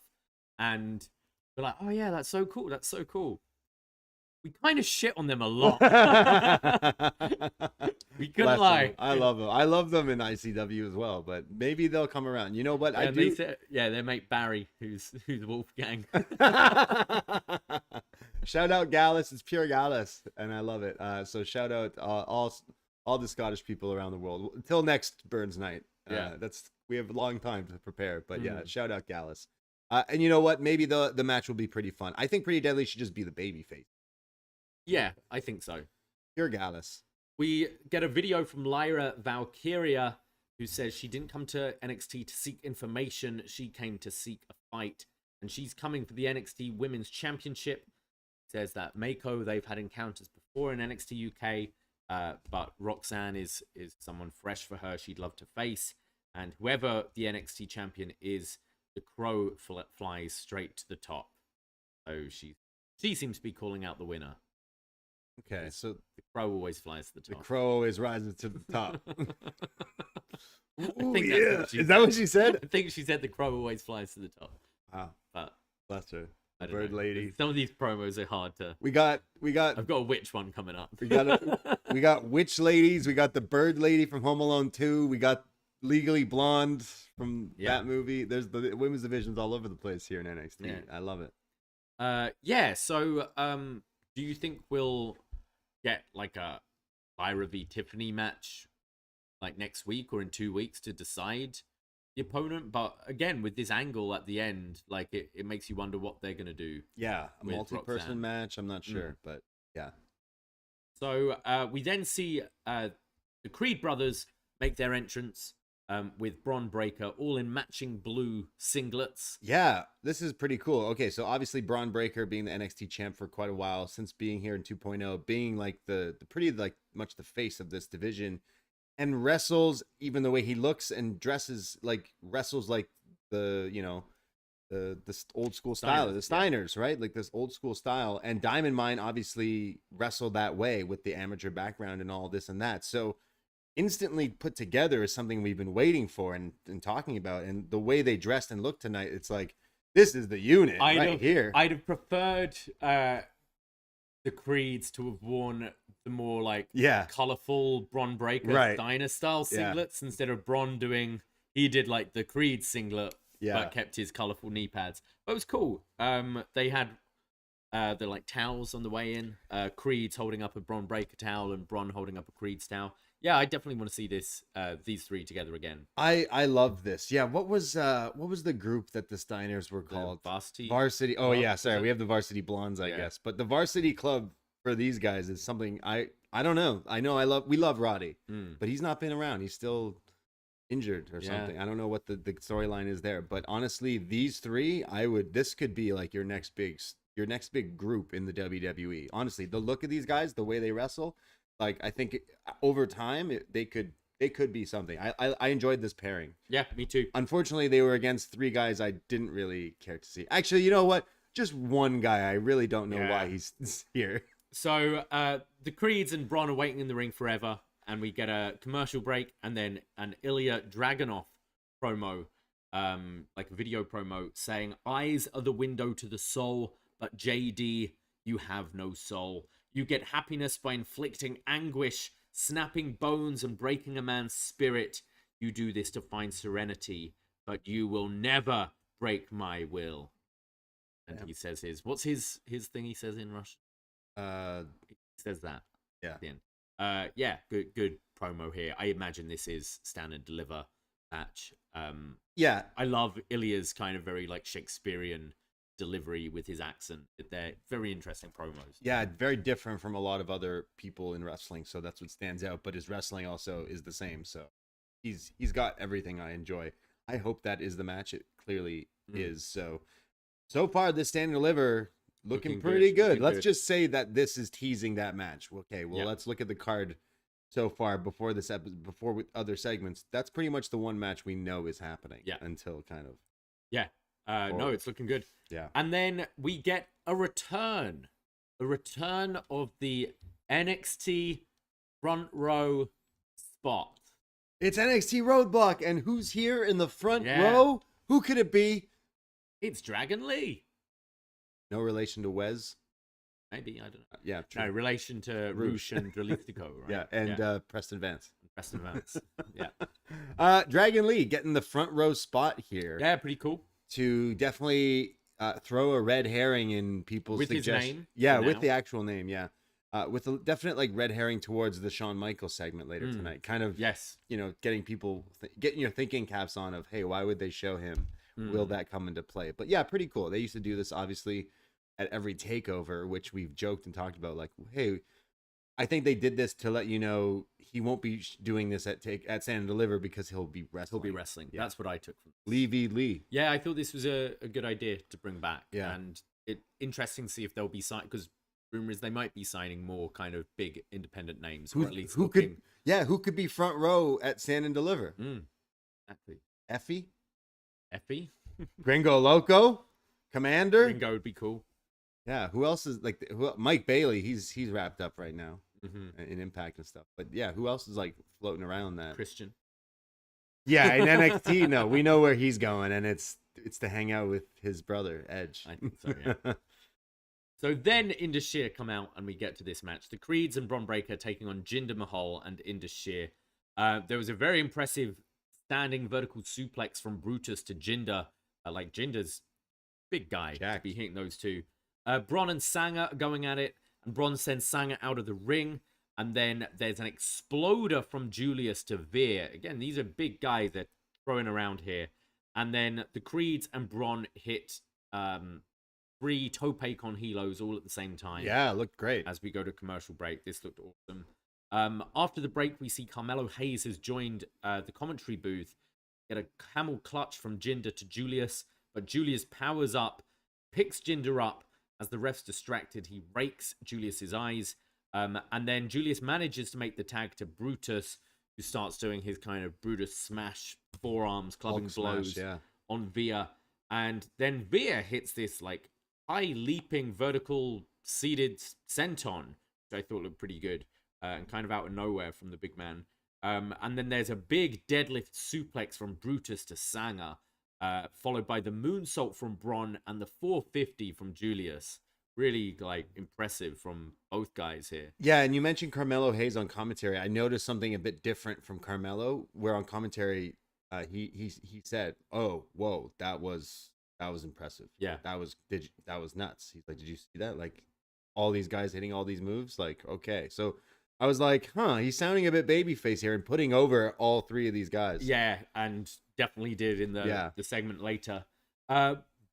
And we're like, oh yeah, that's so cool. That's so cool. We kind of shit on them a lot. We couldn't lie. I love them. I love them in ICW as well, but maybe they'll come around. You know what? Yeah, they said, their mate Barry, who's Wolfgang. Shout out Gallus. It's Pure Gallus, and I love it. So shout out all the Scottish people around the world. Until next Burns night. We have a long time to prepare, but shout out Gallus. And you know what? Maybe the match will be pretty fun. I think Pretty Deadly should just be the baby face. Yeah, I think so. Pure Gallus. We get a video from Lyra Valkyria, who says she didn't come to NXT to seek information. She came to seek a fight, and she's coming for the NXT Women's Championship. Says that Meiko, they've had encounters before in NXT UK, but Roxanne is someone fresh for her. She'd love to face, and whoever the NXT champion is, the crow flies straight to the top. So she seems to be calling out the winner. Okay, so the crow always flies to the top. The crow always rises to the top. Ooh, is that what she said? I think she said the crow always flies to the top. Wow, but bless her. The bird lady. Some of these promos are hard to. We got. I've got a witch one coming up. We got witch ladies. We got the bird lady from Home Alone 2. We got Legally Blonde from that movie. There's the women's divisions all over the place here in NXT. Yeah. I love it. So, do you think we'll get like a Lyra v Tiffany match like next week or in 2 weeks to decide the opponent? But again, with this angle at the end, like it makes you wonder what they're gonna do. Yeah, a multi-person match. I'm not sure, but yeah. So we then see the Creed brothers make their entrance with Bron Breakker all in matching blue singlets. Yeah, this is pretty cool. Okay, so obviously Bron Breakker being the NXT champ for quite a while, since being here in 2.0, being like the pretty like much the face of this division, and wrestles even the way he looks and dresses, like wrestles like the this old school style, the Steiners, right? Like this old school style. And Diamond Mine obviously wrestled that way with the amateur background and all this and that. So instantly put together is something we've been waiting for and talking about. And the way they dressed and looked tonight, it's like, this is the unit here. I'd have preferred the Creeds to have worn the more like colorful Bron Breakker Steiner style singlets instead of Bron doing, he did like the Creed singlet, but kept his colorful knee pads. But it was cool. They had the like towels on the way in. Creed's holding up a Bron Breakker towel and Bron holding up a Creed's towel. Yeah, I definitely want to see these three together again. I love this. Yeah, what was the group that the Steiners were called? Varsity. Oh yeah, sorry, we have the Varsity Blondes, I guess. But the Varsity Club for these guys is something I don't know. We love Roddy, but he's not been around. He's still injured or Yeah. something. I don't know what the storyline is there, but honestly, these three, this could be like your next big group in the WWE. Honestly, the look of these guys, the way they wrestle, like I think over time they could be something. I enjoyed this pairing. Yeah, me too. Unfortunately, they were against three guys I didn't really care to see. Actually, you know what? Just one guy. I really don't know why he's here. So the Creeds and Bron are waiting in the ring forever, and we get a commercial break, and then an Ilya Dragunov promo, like a video promo, saying, "Eyes are the window to the soul, but JD, you have no soul. You get happiness by inflicting anguish, snapping bones, and breaking a man's spirit. You do this to find serenity, but you will never break my will." And he says what's his thing he says in Russian? He says that. Yeah. At the end. Yeah, good promo here. I imagine this is stand and deliver match. Yeah. I love Ilya's kind of very like Shakespearean delivery with his accent. They're very interesting promos. Yeah, very different from a lot of other people in wrestling, so that's what stands out. But his wrestling also is the same, so he's got everything I enjoy. I hope that is the match. It clearly is. So far, this stand and deliver looking pretty good. Let's just say that this is teasing that match. Okay, well, let's look at the card so far before this episode, before with other segments. That's pretty much the one match we know is happening. Yeah. Until kind of. Yeah. No, it's looking good. Yeah. And then we get a return of the NXT front row spot. It's NXT Roadblock, and who's here in the front row? Who could it be? It's Dragon Lee. No relation to Wes? Maybe, I don't know. Yeah, true. No relation to Roosh and Dralistico, right? Yeah, and Preston Vance. Preston Vance, yeah. Dragon Lee getting the front row spot here. Yeah, pretty cool. To definitely throw a red herring in people's with suggestions. His name? Yeah, with the actual name, yeah. With a definite like red herring towards the Shawn Michaels segment later tonight. Kind of, getting people, getting your thinking caps on of, hey, why would they show him? Will that come into play? But yeah, pretty cool. They used to do this obviously at every takeover, which we've joked and talked about. Like, hey, I think they did this to let you know he won't be doing this at Stand and Deliver because he'll be wrestling. He'll be wrestling. Yeah. That's what I took from this. Lee v. Lee. Yeah, I thought this was a good idea to bring back. Yeah, and interesting to see if they'll be signed, because rumor is they might be signing more kind of big independent names, or at least who could be front row at Stand and Deliver? Exactly. Effie, Gringo Loco, Commander. Gringo would be cool. Yeah, who else is like Mike Bailey? He's wrapped up right now in Impact and stuff. But yeah, who else is like floating around that? Christian. Yeah, in NXT, no, we know where he's going, and it's to hang out with his brother Edge. I think so. Yeah. So then Indus Sher come out, and we get to this match: the Creeds and Bron Breakker taking on Jinder Mahal and Indus Sher. There was a very impressive standing vertical suplex from Brutus to Jinder. Like Jinder's big guy to be hitting those two. Bron and Sanger are going at it, and Bron sends Sanger out of the ring. And then there's an exploder from Julius to Veer. Again, these are big guys they're throwing around here. And then the Creeds and Bron hit 3 tope con helos all at the same time. Yeah, it looked great. As we go to commercial break, this looked awesome. After the break, we see Carmelo Hayes has joined the commentary booth. Get a camel clutch from Jinder to Julius, but Julius powers up, picks Jinder up. As the ref's distracted, he rakes Julius's eyes. And then Julius manages to make the tag to Brutus, who starts doing his kind of Brutus smash, forearms, clubbing blows on Veer. And then Veer hits this like high leaping vertical seated senton, which I thought looked pretty good, and kind of out of nowhere from the big man. And then there's a big deadlift suplex from Brutus to Sanger, followed by the moonsault from Bron and the 450 from Julius. Really like impressive from both guys here. Yeah, and you mentioned Carmelo Hayes on commentary. I noticed something a bit different from Carmelo, where on commentary he said, "Oh, whoa, that was impressive. Yeah, that was nuts." He's like, "Did you see that? Like all these guys hitting all these moves? Like, okay." So I was like, "Huh, he's sounding a bit babyface here and putting over all 3 of these guys." Yeah, and definitely did in the segment later.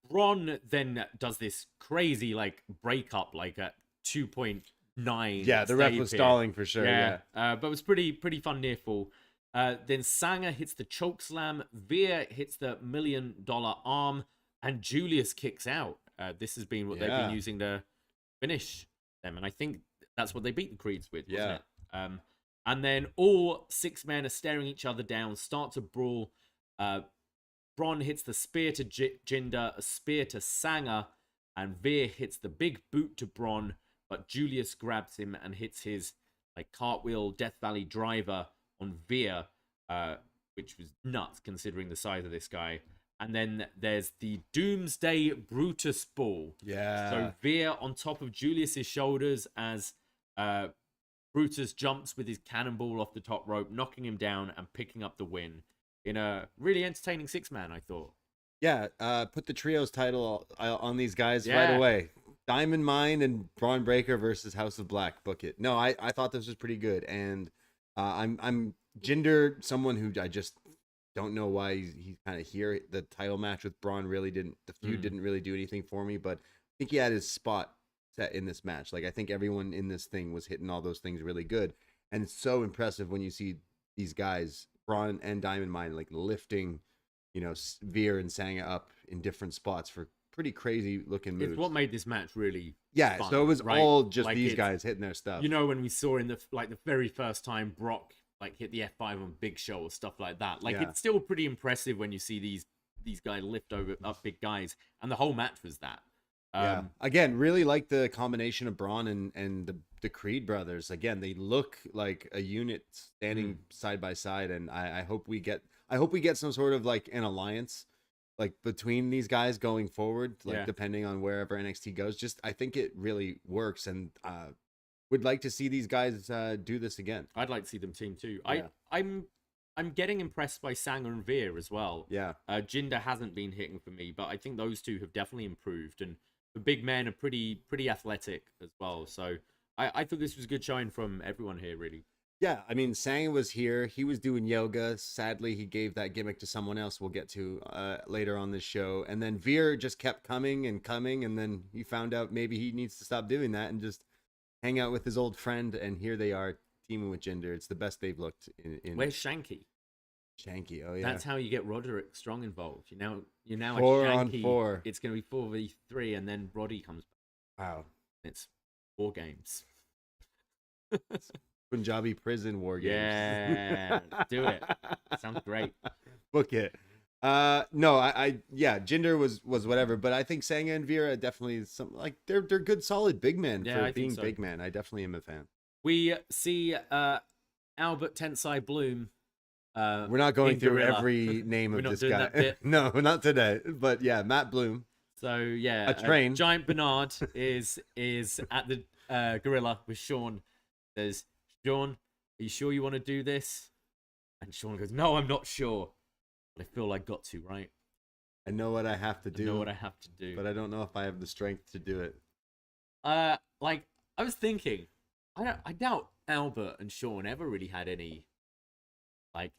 Bron then does this crazy like breakup, like at 2.9. Yeah, the ref was stalling for sure. Yeah, but it was pretty fun near fall. Then Sanger hits the choke slam. Veer hits the $1 million arm. And Julius kicks out. This has been what they've been using to finish them. And I think that's what they beat the Creeds with, wasn't it? And then all 6 men are staring each other down, start to brawl. Bron hits the spear to Jinder, a spear to Sanger, and Veer hits the big boot to Bron, but Julius grabs him and hits his cartwheel Death Valley driver on Veer, which was nuts considering the size of this guy. And then there's the Doomsday Brutus Ball. Yeah. So Veer on top of Julius's shoulders as Brutus jumps with his cannonball off the top rope, knocking him down and picking up the win in a really entertaining 6-man, I thought. Yeah, put the trios title on these guys right away. Diamond Mine and Braun Breaker versus House of Black. Book it. No, I thought this was pretty good, and I'm Jinder, someone who I just don't know why he's kind of here. The title match with Braun the feud didn't really do anything for me, but I think he had his spot set in this match. I think everyone in this thing was hitting all those things really good, and it's so impressive when you see these guys, Braun and Diamond Mine, lifting, Veer and Sanga up in different spots for pretty crazy looking moves. It's what made this match really fun, so it was right? all just these guys hitting their stuff. When we saw in the very first time Brock hit the F5 on Big Show or stuff like that. It's still pretty impressive when you see these guys lift up big guys, and the whole match was that. Again, really like the combination of Braun and the Creed brothers. Again, they look like a unit standing side by side, and I hope we get some sort of an alliance between these guys going forward, depending on wherever NXT goes. Just I think it really works, and would like to see these guys do this again. I'd like to see them team too. Yeah. I'm getting impressed by Sanger and Veer as well. Yeah. Jinder hasn't been hitting for me, but I think those two have definitely improved, and the big men are pretty athletic as well. So I thought this was a good showing from everyone here, really. Yeah, I mean, Sanger was here. He was doing yoga. Sadly, he gave that gimmick to someone else we'll get to later on this show. And then Veer just kept coming, and then he found out maybe he needs to stop doing that and just hang out with his old friend. And here they are teaming with Jinder. It's the best they've looked in. Where's Shanky? Shanky, oh yeah. That's how you get Roderick Strong involved. You're now 4 at on Shanky. 4. It's going to be 4v3, and then Roddy comes back. Wow. It's 4 games. Punjabi prison war games. Yeah, do it. Sounds great. Book it. No, Jinder was whatever, but I think Sanga and Veer definitely they're good solid big men for being big men. I definitely am a fan. We see Albert Tensai Bloom. We're not going through Gorilla. every name of this guy. That bit. No, not today. But yeah, Matt Bloom. So yeah, a train. Giant Bernard is at the Gorilla with Shawn. Says, Shawn, are you sure you want to do this? And Shawn goes, no, I'm not sure. But I feel I got to, right? I know what I have to do. But I don't know if I have the strength to do it. I was thinking, I doubt Albert and Shawn ever really had any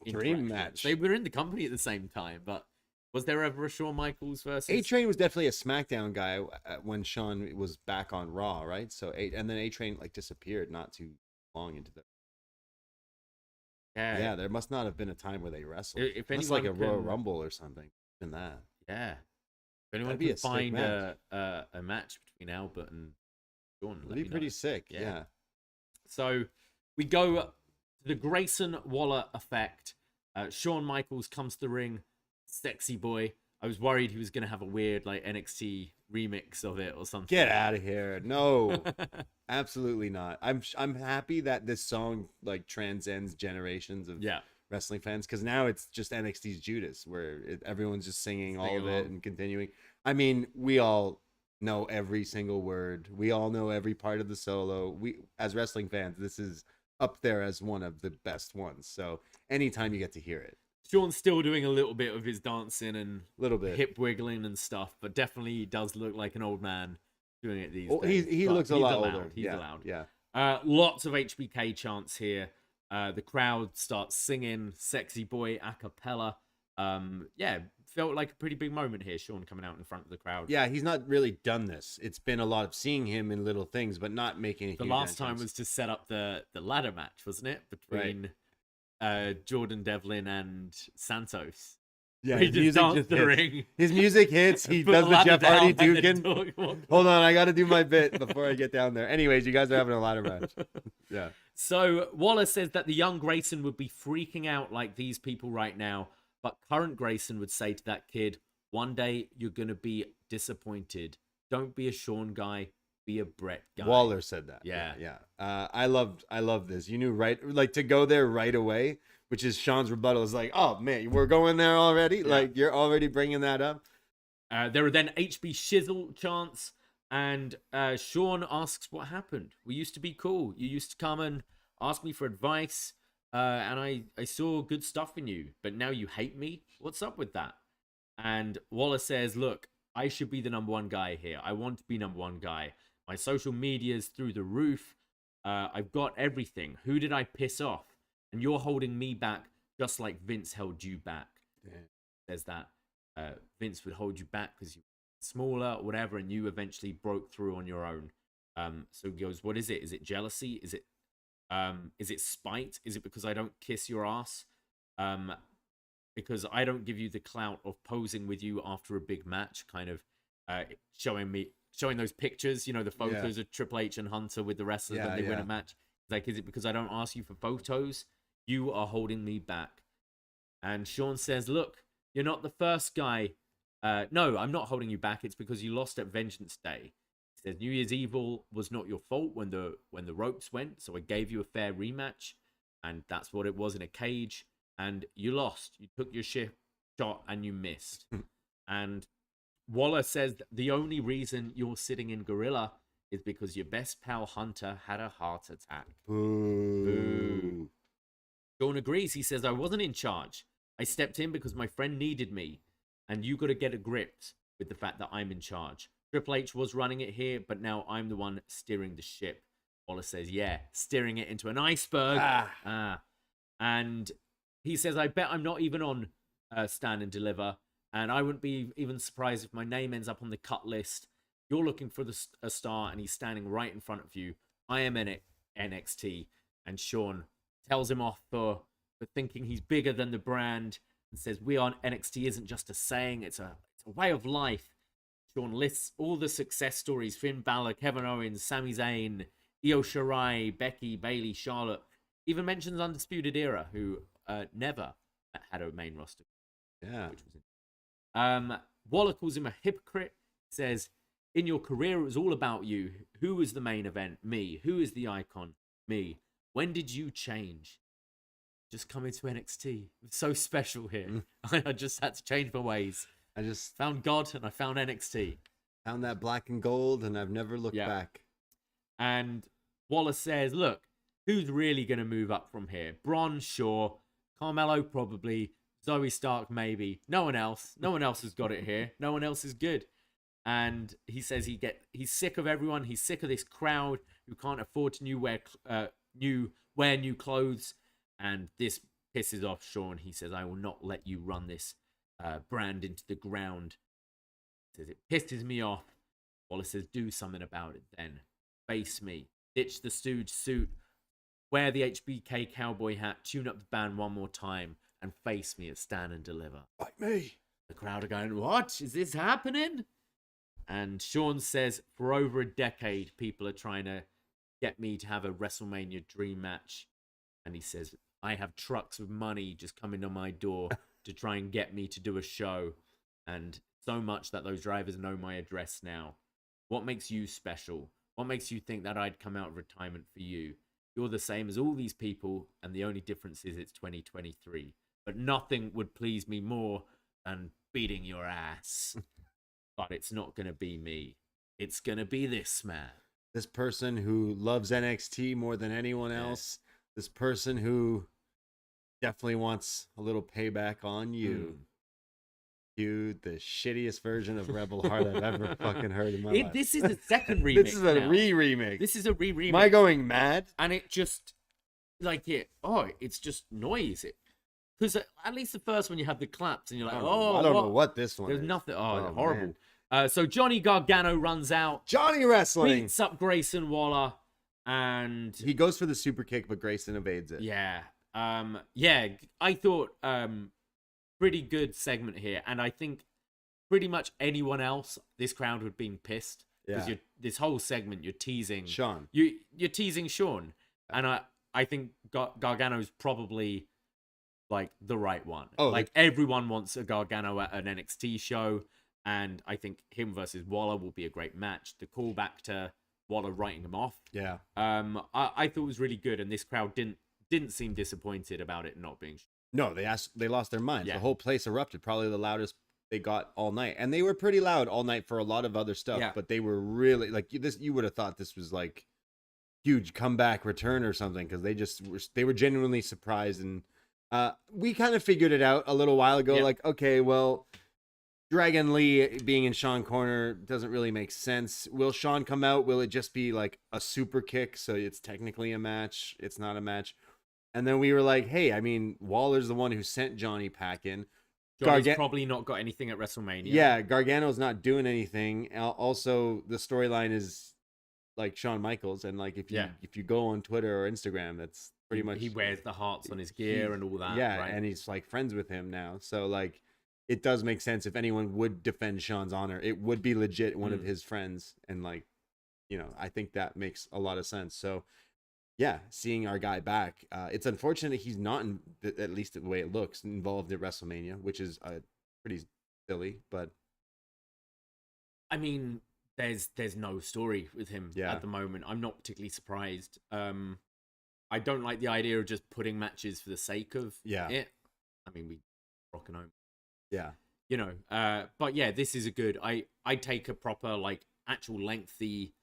dream match. They were in the company at the same time, but was there ever a Shawn Michaels versus A-Train was definitely a SmackDown guy when Shawn was back on Raw, right? So and then A-Train disappeared not too long into the. Yeah, there must not have been a time where they wrestled. If anyone like a Royal Rumble or something in that. Yeah. If anyone can find a match between Albert and Shawn, it'd be pretty sick. Yeah. So we go to the Grayson Waller effect. Shawn Michaels comes to the ring, sexy boy. I was worried he was going to have a weird NXT remix of it or something. Get out of here. No. Absolutely not. I'm happy that this song transcends generations of wrestling fans, because now it's just NXT's Judas, where everyone's just singing all of it and continuing. I mean, we all know every single word. We all know every part of the solo. We, as wrestling fans, this is up there as one of the best ones. So anytime you get to hear it. Shawn's still doing a little bit of his dancing and little bit hip wiggling and stuff, but definitely he does look like an old man doing it these days. He looks a lot older. He's allowed. Yeah. Lots of HBK chants here. The crowd starts singing "Sexy Boy" a cappella. Felt like a pretty big moment here. Shawn coming out in front of the crowd. Yeah, he's not really done this. It's been a lot of seeing him in little things, but not making a The last time was to set up the ladder match, wasn't it? Between Jordan Devlin and Santos. Yeah, He his just music danced just the hits. ring. His music hits. He Put does the the ladder Jeff down Hardy and then Dukin. Hold on, I got to do my bit before I get down there. Anyways, you guys are having a ladder match. Yeah. So Waller says that the young Grayson would be freaking out like these people right now, but current Grayson would say to that kid, one day you're going to be disappointed. Don't be a Shawn guy, be a Brett guy. Waller said that. Yeah. I love this. You knew right, like to go there right away, which is Shawn's rebuttal is like, oh man, we're going there already. Yeah. Like you're already bringing that up. There are then HB Shizzle chants, and Shawn asks what happened. We used to be cool. You used to come and ask me for advice, and I saw good stuff in you, but now you hate me? What's up with that? And Waller says, look, I should be the number one guy here. I want to be number one guy. My social media's through the roof. I've got everything. Who did I piss off? And you're holding me back just like Vince held you back. Yeah. Says that Vince would hold you back because you were smaller or whatever, and you eventually broke through on your own. So he goes, what is it? Is it jealousy? Is it spite? Is it because I don't kiss your ass? Because I don't give you the clout of posing with you after a big match, kind of showing those pictures, the photos of Triple H and Hunter with the wrestlers when they win a match. It's like, is it because I don't ask you for photos? You are holding me back. And Shawn says, look, you're not the first guy. No, I'm not holding you back. It's because you lost at Vengeance Day. He says, New Year's Evil was not your fault when the ropes went, so I gave you a fair rematch, and that's what it was in a cage, and you lost. You took your shot and you missed. And Waller says the only reason you're sitting in Gorilla is because your best pal Hunter had a heart attack. Boo. Shawn agrees. He says, I wasn't in charge. I stepped in because my friend needed me. And you got to get a grip with the fact that I'm in charge. Triple H was running it here, but now I'm the one steering the ship. Waller says, yeah, steering it into an iceberg. And he says, I bet I'm not even on Stand and Deliver. And I wouldn't be even surprised if my name ends up on the cut list. You're looking for a star, and he's standing right in front of you. I am in NXT. And Shawn tells him off for thinking he's bigger than the brand and says, we on NXT isn't just a saying, it's a way of life. Shawn lists all the success stories: Finn Balor, Kevin Owens, Sami Zayn, Io Shirai, Becky, Bayley, Charlotte. Even mentions Undisputed Era, who never had a main roster. Yeah. Which was Waller calls him a hypocrite. Says, in your career, it was all about you. Who was the main event? Me. Who is the icon? Me. When did you change? Just coming to NXT. It's so special here. I just had to change my ways. I just found God and I found NXT. Found that black and gold, and I've never looked back. And Waller says, look, who's really going to move up from here? Bron, sure. Carmelo, probably. Zoe Stark, maybe. No one else. No one else has got it here. No one else is good. And he says he's sick of everyone. He's sick of this crowd who can't afford to wear new clothes. And this pisses off Shawn. He says, I will not let you run this brand into the ground. He says, it pisses me off. Waller says, do something about it then. Face me. Ditch the stooge suit. Wear the HBK cowboy hat. Tune up the band one more time. And face me at Stand and Deliver. Like me. The crowd are going, what? Is this happening? And Shawn says, for over a decade, people are trying to get me to have a WrestleMania dream match. And he says, I have trucks of money just coming to my door to try and get me to do a show. And so much that those drivers know my address now. What makes you special? What makes you think that I'd come out of retirement for you? You're the same as all these people, and the only difference is it's 2023. But nothing would please me more than beating your ass. But it's not going to be me. It's going to be this man. This person who loves NXT more than anyone else. This person who definitely wants a little payback on you. You, the shittiest version of Rebel Heart I've ever fucking heard in my life. This is a second remix. This is a re-remix. This is a re-remix. Am I going mad? And it just, it's just noise. Because at least the first one you have the claps and you're like, I don't know what this one There's is. nothing. Horrible. So Johnny Gargano runs out. Johnny Wrestling. Beats up Grayson Waller. And he goes for the super kick, but Grayson evades it. Yeah. Yeah, I thought pretty good segment here, and I think pretty much anyone else, this crowd would have been pissed because this whole segment you're teasing Shawn. You're teasing Shawn, and I think Gargano's probably like the right one. Oh, like everyone wants a Gargano at an NXT show, and I think him versus Waller will be a great match. The callback to Waller writing him off. Yeah. I thought it was really good, and this crowd didn't seem disappointed about it not being. No, they lost their minds. Yeah. The whole place erupted. Probably the loudest they got all night, and they were pretty loud all night for a lot of other stuff. Yeah. But they were really like this. You would have thought this was like huge comeback return or something because they were genuinely surprised, and we kind of figured it out a little while ago. Yeah. Like, okay, well, Dragon Lee being in Shawn corner doesn't really make sense. Will Shawn come out? Will it just be like a super kick? So it's technically a match. It's not a match. And then we were like, hey, I mean, Waller's the one who sent Johnny packing. Johnny's probably not got anything at WrestleMania. Yeah, Gargano's not doing anything. Also, the storyline is like Shawn Michaels, and like if you go on Twitter or Instagram, that's pretty much he wears the hearts on his gear and all that. Yeah, right? and he's like friends with him now. So like, it does make sense if anyone would defend Shawn's honor, it would be legit one of his friends, and like, I think that makes a lot of sense. So. Yeah, seeing our guy back. It's unfortunate he's not, at least the way it looks, involved at WrestleMania, which is pretty silly. But I mean, there's no story with him at the moment. I'm not particularly surprised. I don't like the idea of just putting matches for the sake of it. I mean, we rocking home. Yeah. But yeah, this is a good. I take a proper like actual lengthy.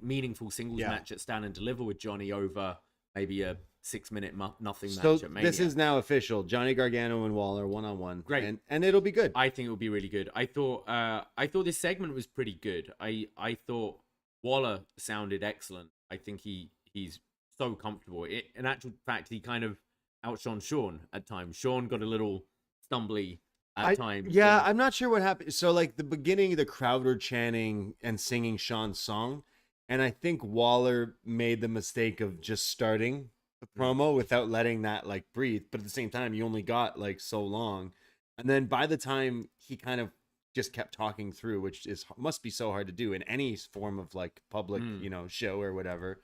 Meaningful singles match at Stand and Deliver with Johnny over maybe a 6-minute nothing match at Mania. This is now official. Johnny Gargano and Waller 1-on-1. Great. And it'll be good. I think it'll be really good. I thought this segment was pretty good. I thought Waller sounded excellent. I think he's so comfortable. In actual fact, he kind of outshone Shawn at times. Shawn got a little stumbly at times. Yeah, I'm not sure what happened. So like the beginning, the crowd were chanting and singing Shawn's song. And I think Waller made the mistake of just starting the promo without letting that like breathe. But at the same time, you only got like so long. And then by the time he kind of just kept talking through, which must be so hard to do in any form of like public, show or whatever.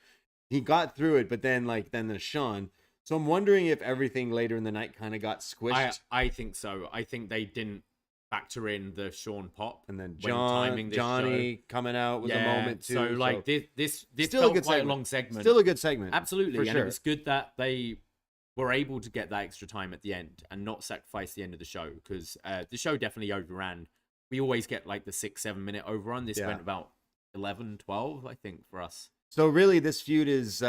He got through it, but then there's Shawn. So I'm wondering if everything later in the night kind of got squished. I think so. I think they didn't factor in the Shawn pop, and then Johnny show. Coming out with a moment too. So like this still felt a good quite segment. a long segment. Still a good segment, absolutely. For and sure. It was good that they were able to get that extra time at the end and not sacrifice the end of the show because the show definitely overran. We always get like the 6-7 minute overrun. This went about 11, 12, I think, for us. So really, this feud is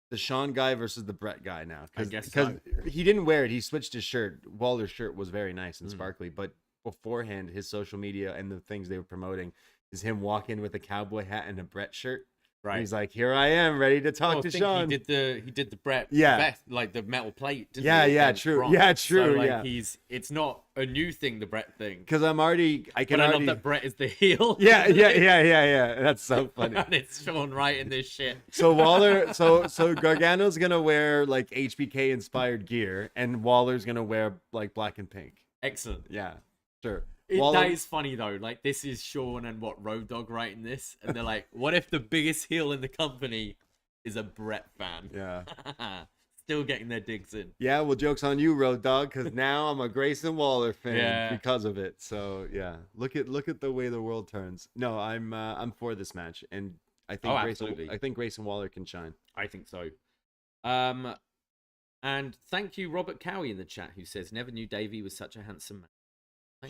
the Shawn guy versus the Brett guy now. I guess because he didn't wear it. He switched his shirt. Waller's shirt was very nice and sparkly, but beforehand, his social media and the things they were promoting is him walking with a cowboy hat and a Brett shirt. Right. And he's like, here I am, ready to talk to Shawn. He did the Brett vest, like the metal plate. Didn't he? True. Bron. Yeah, true. So, like, it's not a new thing, the Brett thing. Because I love that Brett is the heel. Yeah. That's so funny. And it's Shawn right in this shit. So Waller, so Gargano's gonna wear like HBK inspired gear, and Waller's gonna wear like black and pink. Excellent. Yeah, sure. That is funny though. Like this is Shawn and Road Dogg writing this, and they're like, "What if the biggest heel in the company is a Brett fan?" Yeah. Still getting their digs in. Yeah, well, joke's on you, Road Dogg, because now I'm a Grayson Waller fan because of it. So yeah, look at the way the world turns. No, I'm for this match, and I think Grayson Waller can shine. I think so. And thank you, Robert Cowie in the chat, who says, "Never knew Davie was such a handsome man."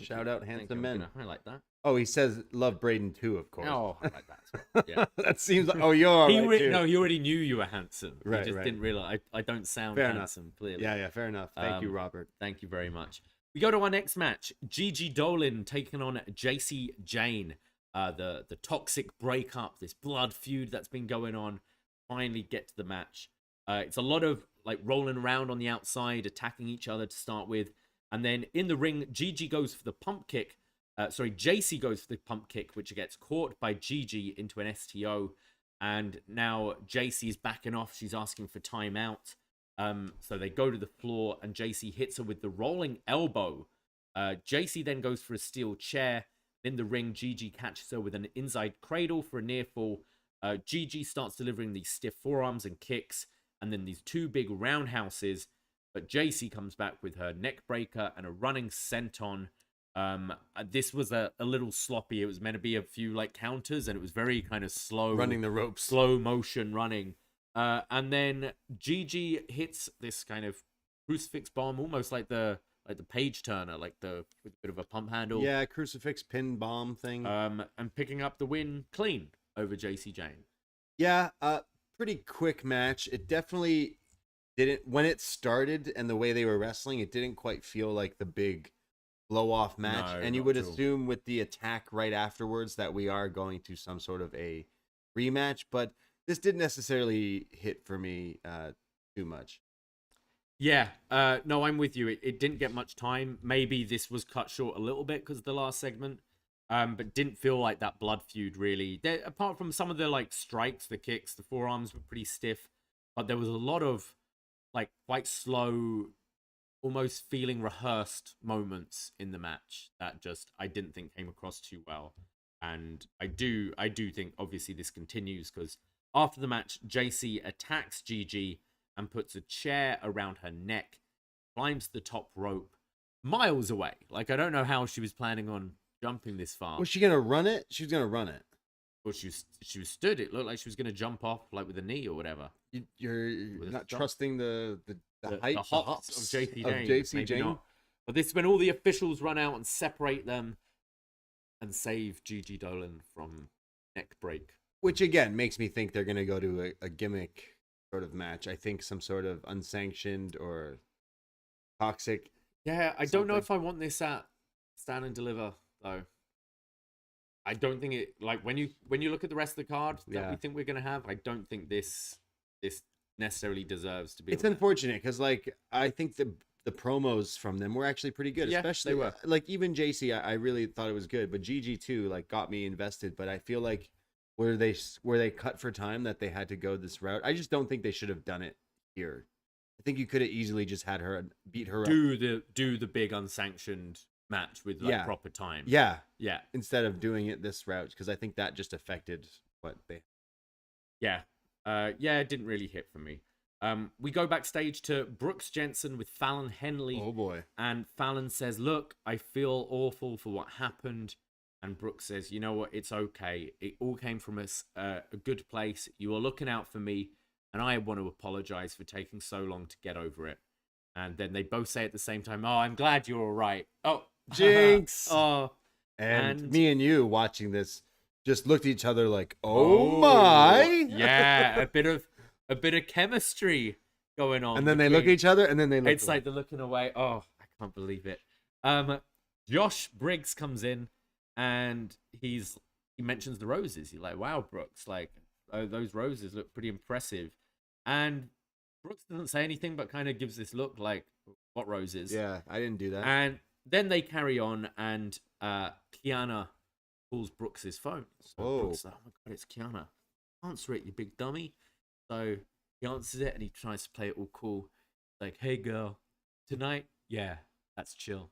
Shout out handsome men. I like that. Oh, he says love Braden too, of course. Oh, I like that as well. Yeah. That seems like, you're all right too. No, he already knew you were handsome. Right, he just didn't realize. I don't sound handsome, clearly. Yeah, fair enough. Thank you, Robert. Thank you very much. We go to our next match. Gigi Dolin taking on Jacy Jayne. The toxic breakup, this blood feud that's been going on. Finally get to the match. It's a lot of like rolling around on the outside, attacking each other to start with. And then in the ring, Gigi goes for the pump kick. Jacy goes for the pump kick, which gets caught by Gigi into an STO. And now Jacy is backing off. She's asking for timeout. So they go to the floor, and Jacy hits her with the rolling elbow. Jacy then goes for a steel chair. In the ring, Gigi catches her with an inside cradle for a near fall. Gigi starts delivering these stiff forearms and kicks, and then these two big roundhouses. But Jacy comes back with her neck breaker and a running senton. This was a little sloppy. It was meant to be a few like counters, and it was very kind of slow. Running the ropes. Slow motion running. And then Gigi hits this kind of crucifix bomb, almost like the page turner, like with a bit of a pump handle. Yeah, crucifix pin bomb thing. And picking up the win clean over Jacy Jayne. Yeah, pretty quick match. It definitely didn't, when it started and the way they were wrestling, it didn't quite feel like the big blow off match. No, and you not would at all. assume with the attack right afterwards that we are going to some sort of a rematch, but this didn't necessarily hit for me too much. Yeah, no, I'm with you. It didn't get much time. Maybe this was cut short a little bit because of the last segment, but didn't feel like that blood feud really. Apart from some of the like strikes, the kicks, the forearms were pretty stiff, but there was a lot of like quite slow, almost feeling rehearsed moments in the match that just I didn't think came across too well. And I do think obviously this continues because after the match, Jacy attacks Gigi and puts a chair around her neck, climbs the top rope miles away. Like, I don't know how she was planning on jumping this far. Was she going to run it? She was going to run it. Well, she was stood. It looked like she was going to jump off, like, with a knee or whatever. You're With a not jump. trusting the hops of Jacy Jayne. Jacy Maybe Jayne. not. But this is when all the officials run out and separate them and save Gigi Dolan from neck break. Which, again, makes me think they're going to go to a gimmick sort of match. I think some sort of unsanctioned or toxic. Yeah, I don't know if I want this at Stand and Deliver, though. I don't think it, like, when you look at the rest of the card that we think we're going to have, I don't think this necessarily deserves to be. It's unfortunate because, like, I think the promos from them were actually pretty good. Yeah, especially, they were. like, even Jacy, I really thought it was good. But Gigi, too, like, got me invested. But I feel like were they cut for time that they had to go this route? I just don't think they should have done it here. I think you could have easily just had her beat her up. Do the big unsanctioned match with like proper time. Yeah. Instead of doing it this route, because I think that just affected what they. Yeah, it didn't really hit for me. We go backstage to Brooks Jensen with Fallon Henley. Oh boy! And Fallon says, "Look, I feel awful for what happened." And Brooks says, "You know what? It's okay. It all came from a good place. You were looking out for me, and I want to apologize for taking so long to get over it." And then they both say at the same time, "Oh, I'm glad you're all right." Oh, jinx! Oh, and me and you watching this just looked at each other like, "Oh my!" Yeah, a bit of chemistry going on. And then they look at each other, and then they look. It's away. Like they're looking away. Oh, I can't believe it. Josh Briggs comes in. And he mentions the roses. He's like, "Wow, Brooks, like those roses look pretty impressive." And Brooks doesn't say anything, but kind of gives this look like, "What roses?" Yeah, I didn't do that. And then they carry on, and Kiana calls Brooks's phone. So Brooks is like, "Oh my god, it's Kiana! Answer it, you big dummy!" So he answers it, and he tries to play it all cool, like, "Hey, girl, tonight, yeah, that's chill."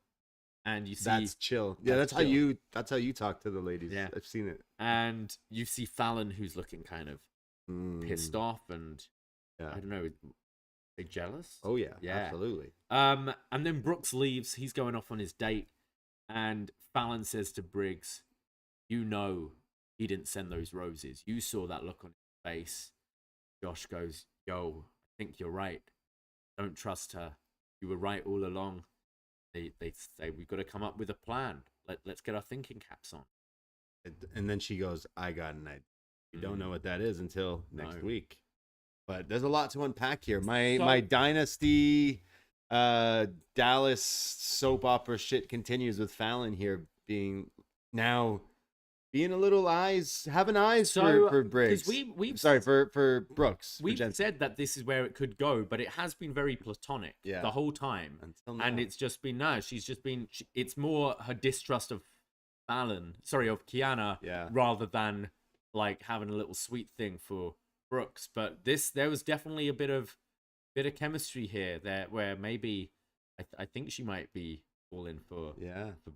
And you see that's chill. Yeah, that's chill. That's how you talk to the ladies. Yeah, I've seen it. And you see Fallon, who's looking kind of pissed off, and I don't know, are they jealous? Oh yeah, absolutely. And then Brooks leaves. He's going off on his date, and Fallon says to Briggs, "You know, he didn't send those roses. You saw that look on his face." Josh goes, "Yo, I think you're right. Don't trust her. You were right all along." They say, "We've got to come up with a plan. Let's get our thinking caps on." And then she goes, "I got an idea." You don't know what that is until next week. But there's a lot to unpack here. My Dynasty Dallas soap opera shit continues with Fallon here being a little having eyes for Briggs. For Brooks. We've said that this is where it could go, but it has been very platonic the whole time. Until now. And it's just been, it's more her distrust of Kiana, rather than like having a little sweet thing for Brooks. But there was definitely a bit of bit of chemistry here there where maybe I think she might be all in for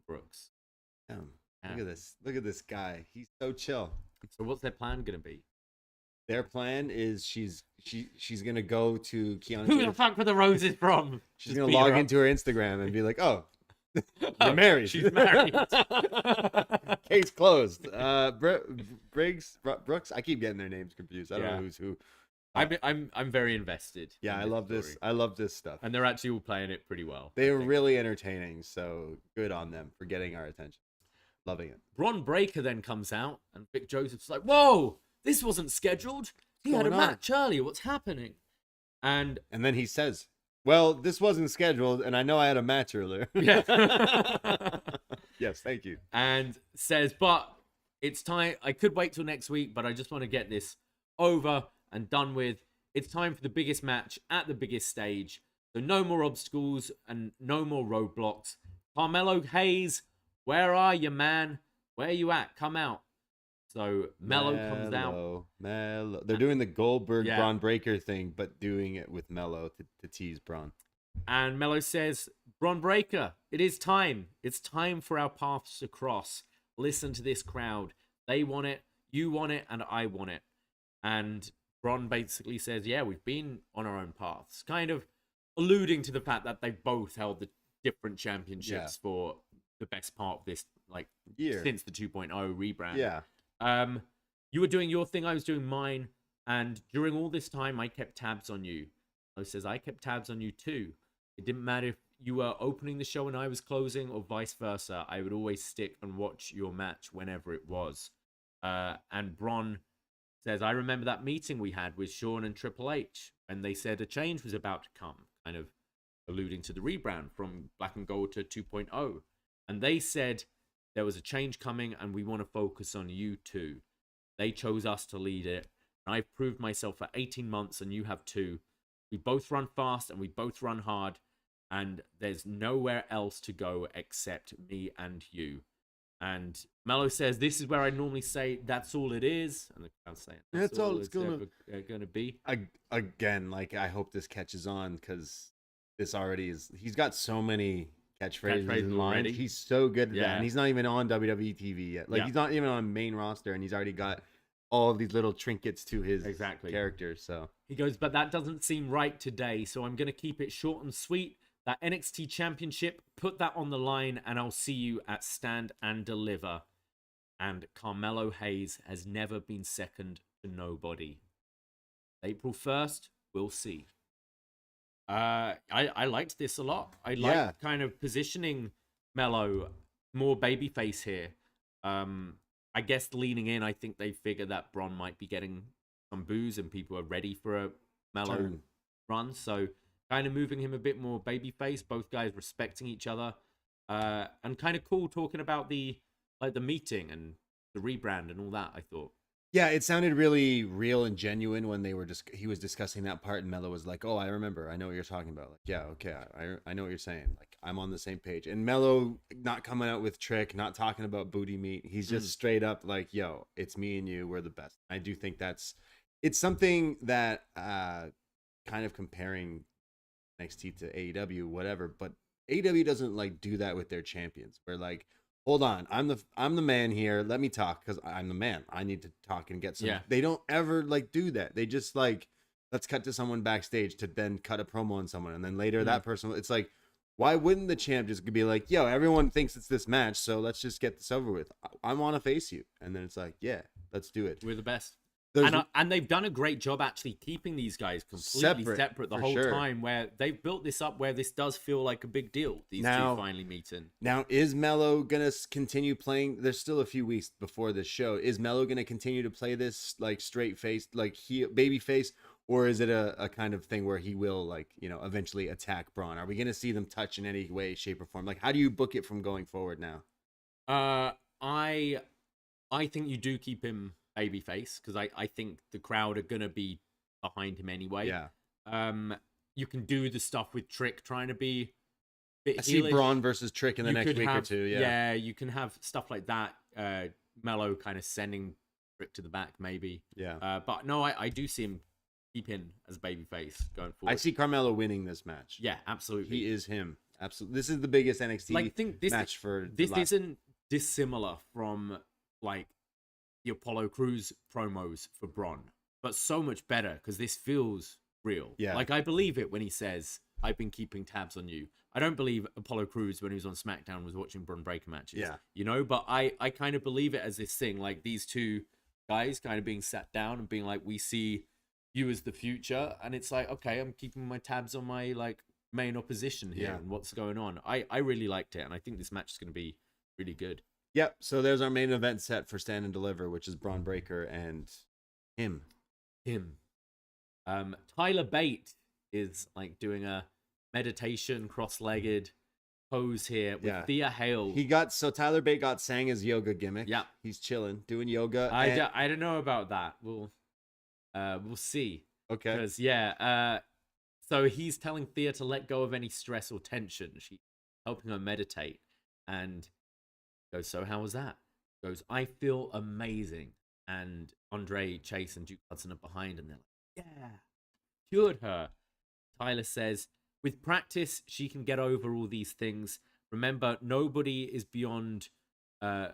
Brooks. Damn. Look at this guy. He's so chill. So what's their plan gonna be? Their plan is she's gonna go to Keanu. Who the fuck were the roses from? She's gonna log into her Instagram and be like, "Oh, you're married. She's married. Case closed." Brooks. I keep getting their names confused. I don't know who's who. I'm very invested. Yeah, I love this. I love this stuff. And they're actually all playing it pretty well. They were really entertaining. So good on them for getting our attention. Loving it. Bron Breakker then comes out, and Vic Joseph's like, "Whoa, this wasn't scheduled. He had a match earlier. What's happening?" And then he says, "Well, this wasn't scheduled, and I know I had a match earlier." Yeah. Yes, thank you. And says, "But it's time. I could wait till next week, but I just want to get this over and done with. It's time for the biggest match at the biggest stage. So no more obstacles and no more roadblocks. Carmelo Hayes, where are you, man? Where you at? Come out." So Mello comes out. Mello. They're doing the Goldberg Bron Breakker thing, but doing it with Mello to tease Bron. And Mello says, "Bron Breakker, it is time. It's time for our paths to cross. Listen to this crowd. They want it, you want it, and I want it." And Bron basically says, "Yeah, we've been on our own paths." Kind of alluding to the fact that they both held the different championships for the best part of this year since the 2.0 rebrand. Yeah. You were doing your thing, I was doing mine, and during all this time, I kept tabs on you. I says, "I kept tabs on you too. It didn't matter if you were opening the show and I was closing, or vice versa. I would always stick and watch your match whenever it was." And Bron says, "I remember that meeting we had with Shawn and Triple H, and they said a change was about to come," kind of alluding to the rebrand from Black and Gold to 2.0. And they said there was a change coming and we want to focus on you too. They chose us to lead it. And I've proved myself for 18 months and you have too. We both run fast and we both run hard. And there's nowhere else to go except me and you. And Mello says, "This is where I normally say that's all it is." And the crowd's saying, that's all it's going to be. Again, I hope this catches on because this already is. He's got so many catchphrases and lines. Already. He's so good at that. And he's not even on WWE TV yet. He's not even on main roster, and he's already got all of these little trinkets to his character. So he goes, "But that doesn't seem right today, so I'm going to keep it short and sweet. That NXT Championship, put that on the line, and I'll see you at Stand and Deliver." And Carmelo Hayes has never been second to nobody. April 1st, we'll see. I liked this a lot. I like kind of positioning Mello more babyface here. I guess leaning in, I think they figure that Bron might be getting some boos and people are ready for a Mello run. So kind of moving him a bit more babyface, both guys respecting each other. And kind of cool talking about the meeting and the rebrand and all that, I thought. Yeah, it sounded really real and genuine when he was discussing that part, and Mello was like, "Oh, I remember. I know what you're talking about." Yeah, okay, I know what you're saying. I'm on the same page. And Mello not coming out with trick, not talking about booty meat. He's just straight up like, "Yo, it's me and you. We're the best." I do think it's something that kind of comparing NXT to AEW, whatever, but AEW doesn't do that with their champions. Where hold on, I'm the man here. Let me talk because I'm the man. I need to talk and get some. Yeah. They don't ever do that. They just let's cut to someone backstage to then cut a promo on someone, and then later that person. It's why wouldn't the champ just be like, "Yo, everyone thinks it's this match, so let's just get this over with. I want to face you," and then it's yeah, let's do it. We're the best. And they've done a great job actually keeping these guys completely separate the whole time, where they've built this up where this does feel like a big deal, these two finally meeting. Now, is Mello going to continue playing? There's still a few weeks before this show. Is Mello going to continue to play this straight face, baby face, or is it a kind of thing where he will eventually attack Bron? Are we going to see them touch in any way, shape, or form? How do you book it from going forward now? I think you do keep him babyface because I think the crowd are gonna be behind him anyway. Yeah. You can do the stuff with Trick trying to be a bit I see Bron versus Trick in the next week or two. Yeah, you can have stuff like that. Mello kind of sending Trick to the back, maybe. Yeah. But no, I do see him keep in as babyface going forward. I see Carmelo winning this match. Yeah, absolutely. He is him. Absolutely. This is the biggest NXT match for this isn't dissimilar from like the Apollo Crews promos for Bron, but so much better because this feels real. Yeah. Like I believe it when he says, "I've been keeping tabs on you." I don't believe Apollo Crews when he was on SmackDown was watching Bron Breakker matches. Yeah. You know, but I kind of believe it as this thing, like these two guys kind of being sat down and being like, "We see you as the future," and it's like, okay, I'm keeping my tabs on my like main opposition here and what's going on. I really liked it, and I think this match is going to be really good. Yep. So there's our main event set for Stand and Deliver, which is Bron Breakker and him. Tyler Bate is like doing a meditation cross-legged pose here with Thea Hale. Tyler Bate got sang his yoga gimmick. Yeah. He's chilling, doing yoga. I don't know about that. We'll see. Okay. Because so he's telling Thea to let go of any stress or tension. She's helping her meditate, and goes, "So how was that?" Goes, "I feel amazing." And Andre Chase and Duke Hudson are behind, and they're like, "Yeah, cured her." Tyler says, "With practice, she can get over all these things. Remember, nobody is beyond fear.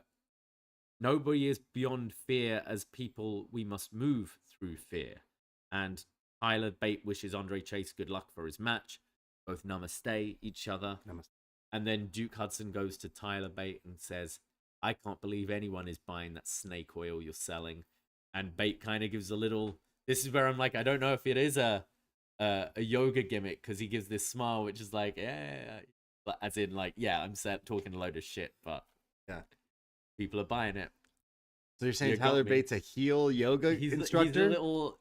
As people, we must move through fear." And Tyler Bate wishes Andre Chase good luck for his match. Both namaste each other. Namaste. And then Duke Hudson goes to Tyler Bate and says, "I can't believe anyone is buying that snake oil you're selling." And Bate kind of gives a little... This is where I'm like, I don't know if it is a yoga gimmick, because he gives this smile, which is like, yeah, as in like, yeah, I'm talking a load of shit, but yeah, people are buying it. So you're saying Tyler Bate's a heel yoga instructor? He's a little...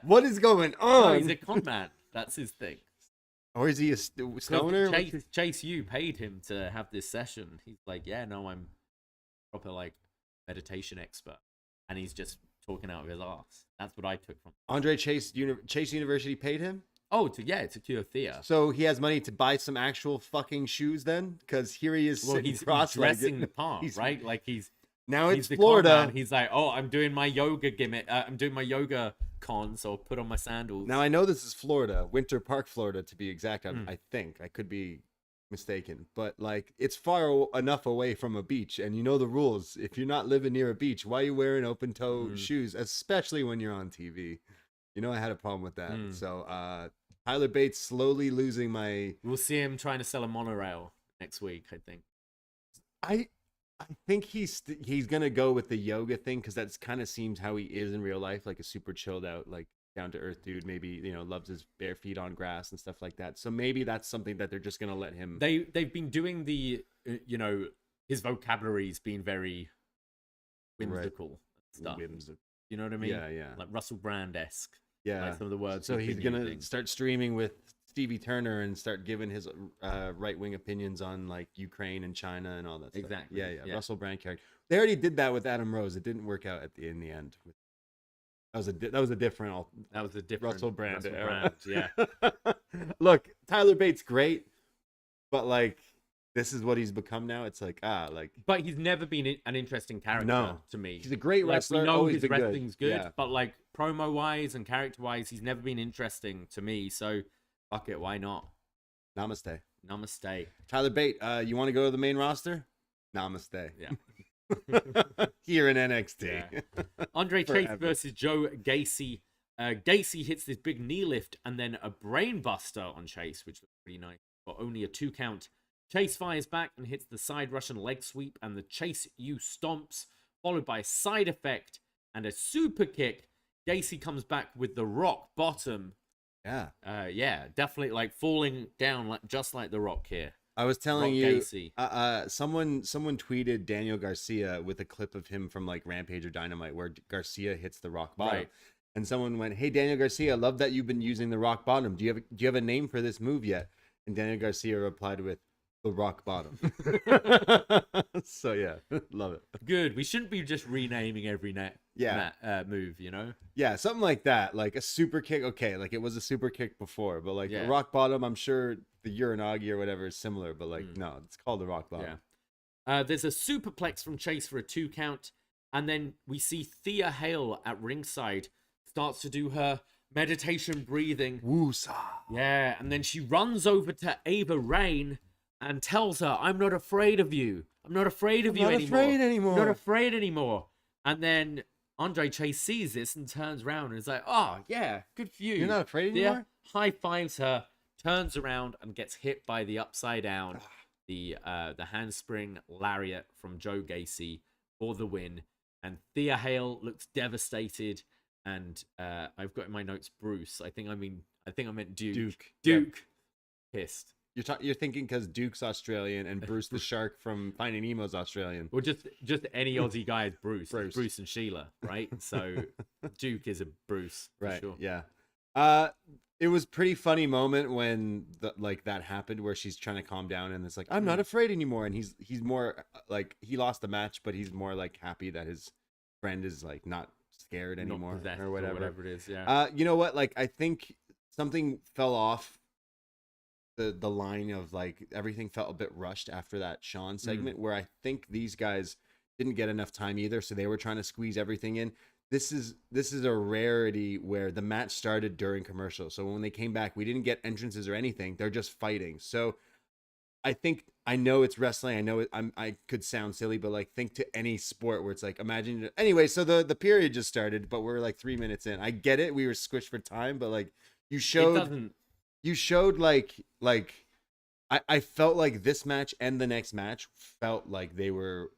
what is going on? No, he's a con man. That's his thing. Or is he a stoner? Chase U paid him to have this session. He's like, yeah, no, I'm proper like meditation expert, and he's just talking out of his ass. That's what I took from Andre Chase University paid him. Oh, to cure Thea. So he has money to buy some actual fucking shoes then, because here he is. Well, he's dressing the part, right? Like he's Florida. He's like, oh, I'm doing my yoga gimmick. I'm doing my yoga con, so I'll put on my sandals. Now I know this is Florida, Winter Park, Florida, to be exact. I think I could be mistaken, but like it's far enough away from a beach, and you know the rules. If you're not living near a beach, why are you wearing open toe shoes, especially when you're on TV? You know, I had a problem with that. So Tyler Bates slowly losing my... We'll see him trying to sell a monorail next week, I think. I think he's gonna go with the yoga thing, because that's kind of seems how he is in real life, like a super chilled out, like down to earth dude. Maybe, you know, loves his bare feet on grass and stuff like that. So maybe that's something that they're just gonna let him. They've been doing the you know, his vocabulary's been very whimsical stuff. You know what I mean? Yeah. Like Russell Brand-esque. Yeah. Like some of the words. So he's gonna start streaming with Stevie Turner and start giving his right-wing opinions on like Ukraine and China and all that stuff. Exactly. Yeah. Russell Brand character. They already did that with Adam Rose. It didn't work out in the end. That was a different Russell Brand era. Yeah. Look, Tyler Bates great, but like this is what he's become now. It's like But he's never been an interesting character to me. He's a great wrestler. We know always his been wrestling's good, yeah. but like promo wise and character wise, he's never been interesting to me. So fuck it, why not? Namaste. Tyler Bate, you want to go to the main roster? Namaste. Yeah. Here in NXT. Yeah. Andre Chase versus Joe Gacy. Gacy hits this big knee lift and then a brain buster on Chase, which looks pretty nice, but only a 2 count. Chase fires back and hits the side Russian leg sweep, and the Chase U stomps, followed by a side effect and a super kick. Gacy comes back with the rock bottom. Yeah. Definitely like falling down just like the Rock here. I was telling Rock you, Gacy. someone tweeted Daniel Garcia with a clip of him from like Rampage or Dynamite where Garcia hits the rock bottom. Right. And someone went, "Hey Daniel Garcia, love that you've been using the rock bottom. Do you have a name for this move yet?" And Daniel Garcia replied with, "The rock bottom." So yeah, love it. Good. We shouldn't be just renaming every move, you know? Yeah, something like that. Like a super kick. Okay, like it was a super kick before, but like the rock bottom, I'm sure the Uranagi or whatever is similar, but like no, it's called the rock bottom. Yeah. There's a superplex from Chase for a 2 count, and then we see Thea Hale at ringside starts to do her meditation breathing. Woosa. Yeah, and then she runs over to Ava Raine and tells her, I'm not afraid of you. I'm not afraid of you anymore. I'm not afraid anymore. And then Andre Chase sees this and turns around and is like, oh, yeah, good for you. You're not afraid anymore? High fives her, turns around and gets hit by the upside down, the handspring lariat from Joe Gacy for the win. And Thea Hale looks devastated. And I've got in my notes Bruce. I think I meant Duke. Duke. Yeah. Pissed. You're thinking because Duke's Australian and Bruce the Shark from Finding Nemo's Australian. Well, just any Aussie guy is Bruce. Bruce and Sheila, right? So Duke is a Bruce, for right? Sure. Yeah. It was pretty funny moment when that happened, where she's trying to calm down and it's like, I'm not afraid anymore, and he's more like, he lost the match, but he's more like happy that his friend is like not scared anymore, or whatever it is. Yeah. You know what? Like, I think something fell off the line of, like, everything felt a bit rushed after that Shawn segment, where I think these guys didn't get enough time either, so they were trying to squeeze everything in. This is a rarity where the match started during commercial, so when they came back, we didn't get entrances or anything. They're just fighting. So I know it's wrestling. I know I could sound silly, but like, think to any sport where it's like, imagine anyway. So the period just started, but we're like 3 minutes in. I get it. We were squished for time, but like, you showed like I felt like this match and the next match felt like they were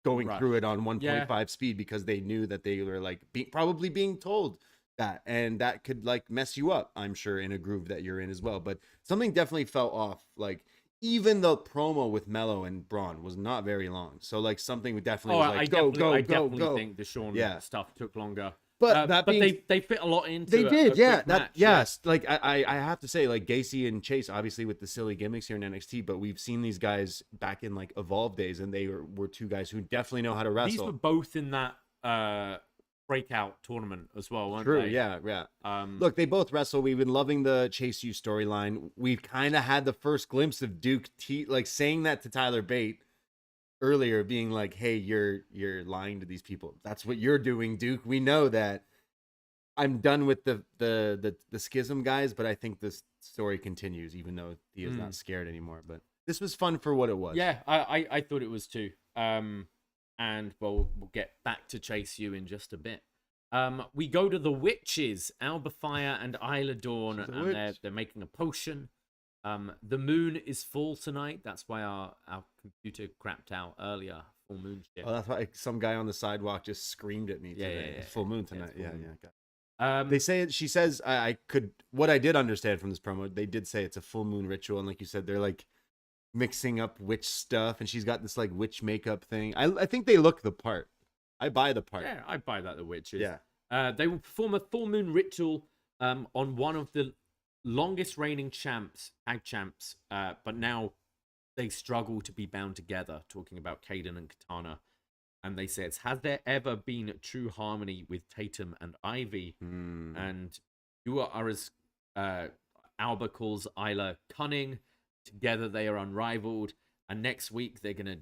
going through it on 1.5 speed, because they knew that they were like probably being told that, and that could like mess you up, I'm sure, in a groove that you're in as well. But something definitely fell off. Like, even the promo with Mello and Bron was not very long, so like, something definitely was like, I definitely think the Shawn stuff took longer. But they fit a lot into. They did, a match. Yes, like I have to say, like, Gacy and Chase, obviously with the silly gimmicks here in NXT, but we've seen these guys back in like Evolve days, and they were two guys who definitely know how to wrestle. These were both in that breakout tournament as well, weren't True, they? yeah. Look, they both wrestle. We've been loving the Chase U storyline. We've kind of had the first glimpse of Duke like saying that to Tyler Bate earlier, being like, hey, you're lying to these people. That's what you're doing, Duke. We know that. I'm done with the schism guys, but I think this story continues, even though he is not scared anymore. But this was fun for what it was. Yeah, I thought it was too. And we'll get back to Chase U in just a bit. We go to the witches, Alba Fire and Isla Dawn, and they're making a potion. The moon is full tonight. That's why our computer crapped out earlier. Full moon shit. Oh, that's why some guy on the sidewalk just screamed at me today. Yeah. Full moon tonight. Full moon. They say she says I could. What I did understand from this promo, they did say it's a full moon ritual, and like you said, they're like mixing up witch stuff, and she's got this like witch makeup thing. I think they look the part. I buy the part. Yeah, I buy that, the witches. Yeah. They will perform a full moon ritual on one of the longest reigning tag champs, but now they struggle to be bound together, talking about Caden and Katana. And they say, has there ever been true harmony with Tatum and Ivy? And you are as Alba calls Isla cunning. Together they are unrivaled. And next week they're going to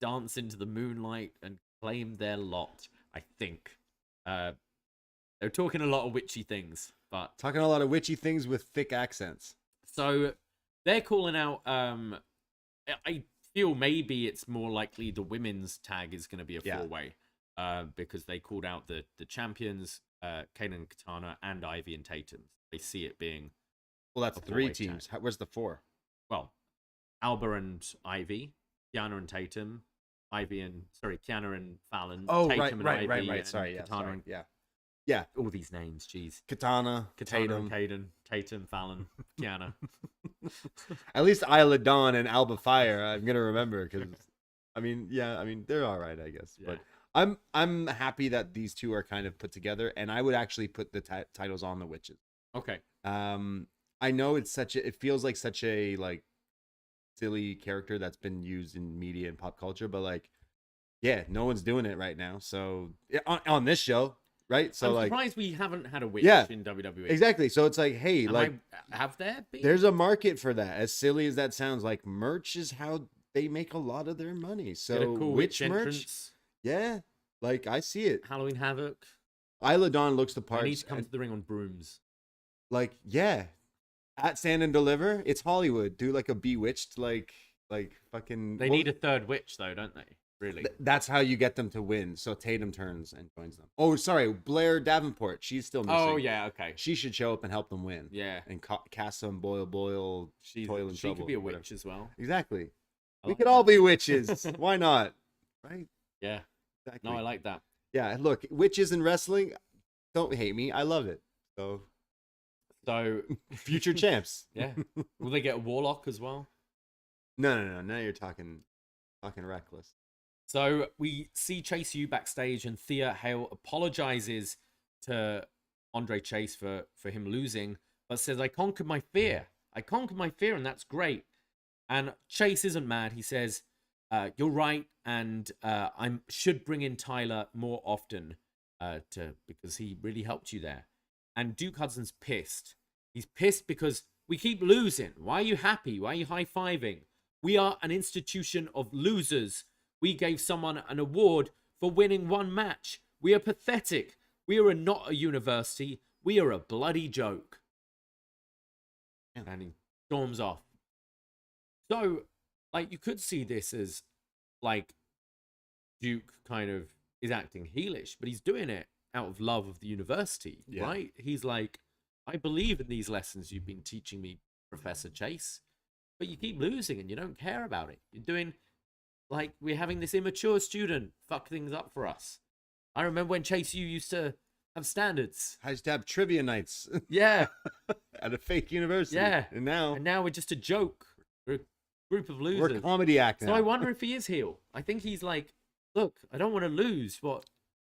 dance into the moonlight and claim their lot, I think. They're talking a lot of witchy things. But talking a lot of witchy things with thick accents. So they're calling out... I feel maybe it's more likely the women's tag is going to be a four-way, because they called out the champions, Kaden and Katana, and Ivy and Tatum. They see it being... Well, that's three teams. Where's the four? Well, Alba and Ivy, Kiana and Tatum, Kiana and Fallon, Tatum and Ivy, right. Sorry, Katana and... Yeah. All these names, jeez. Katana, Tatum, Tatum, Fallon, Kiana. At least Isla Dawn and Alba Fire, I'm gonna remember, because, they're all right, I guess. Yeah. But I'm happy that these two are kind of put together, and I would actually put the titles on the witches. Okay. I know it feels like such a like silly character that's been used in media and pop culture, but like, yeah, no one's doing it right now. So on this show. Right, so I'm surprised we haven't had a witch in WWE. Exactly. So it's like, hey, have there been? There's a market for that. As silly as that sounds, like, merch is how they make a lot of their money. So get a cool witch merch, entrance. Yeah, like I see it. Halloween Havoc. Isla Dawn looks the part. They need to come to the ring on brooms. Like, yeah, at Stand and Deliver, it's Hollywood. Do like a Bewitched, like fucking. They need a third witch, though, don't they? Really? That's how you get them to win. So Tatum turns and joins them. Oh, sorry, Blair Davenport. She's still missing. Oh yeah, okay. She should show up and help them win. Yeah. And cast some Boyle, She toil and trouble. could be a whatever. witch as well. Exactly. I We like could all be witches. Why not? Right? Yeah. Exactly. No, I like that. Yeah, look, witches in wrestling, don't hate me. I love it. So future champs. Yeah. Will they get a warlock as well? No. Now you're talking reckless. So we see Chase U backstage, and Thea Hale apologizes to Andre Chase for him losing, but says, I conquered my fear, and that's great. And Chase isn't mad. He says, you're right, and I should bring in Tyler more often because he really helped you there. And Duke Hudson's pissed. He's pissed because we keep losing. Why are you happy? Why are you high-fiving? We are an institution of losers. We gave someone an award for winning one match. We are pathetic. We are not a university. We are a bloody joke. And he storms off. So, like, you could see this as, like, Duke kind of is acting heelish, but he's doing it out of love of the university, right? He's like, I believe in these lessons you've been teaching me, Professor Chase, but you keep losing and you don't care about it. You're doing, like, we're having this immature student fuck things up for us. I remember when Chase U used to have standards. I used to have trivia nights. Yeah. At a fake university. Yeah. And now we're just a joke. We're a group of losers. we're comedy acting. So I wonder if he is heel. I think he's like, look, I don't want to lose, but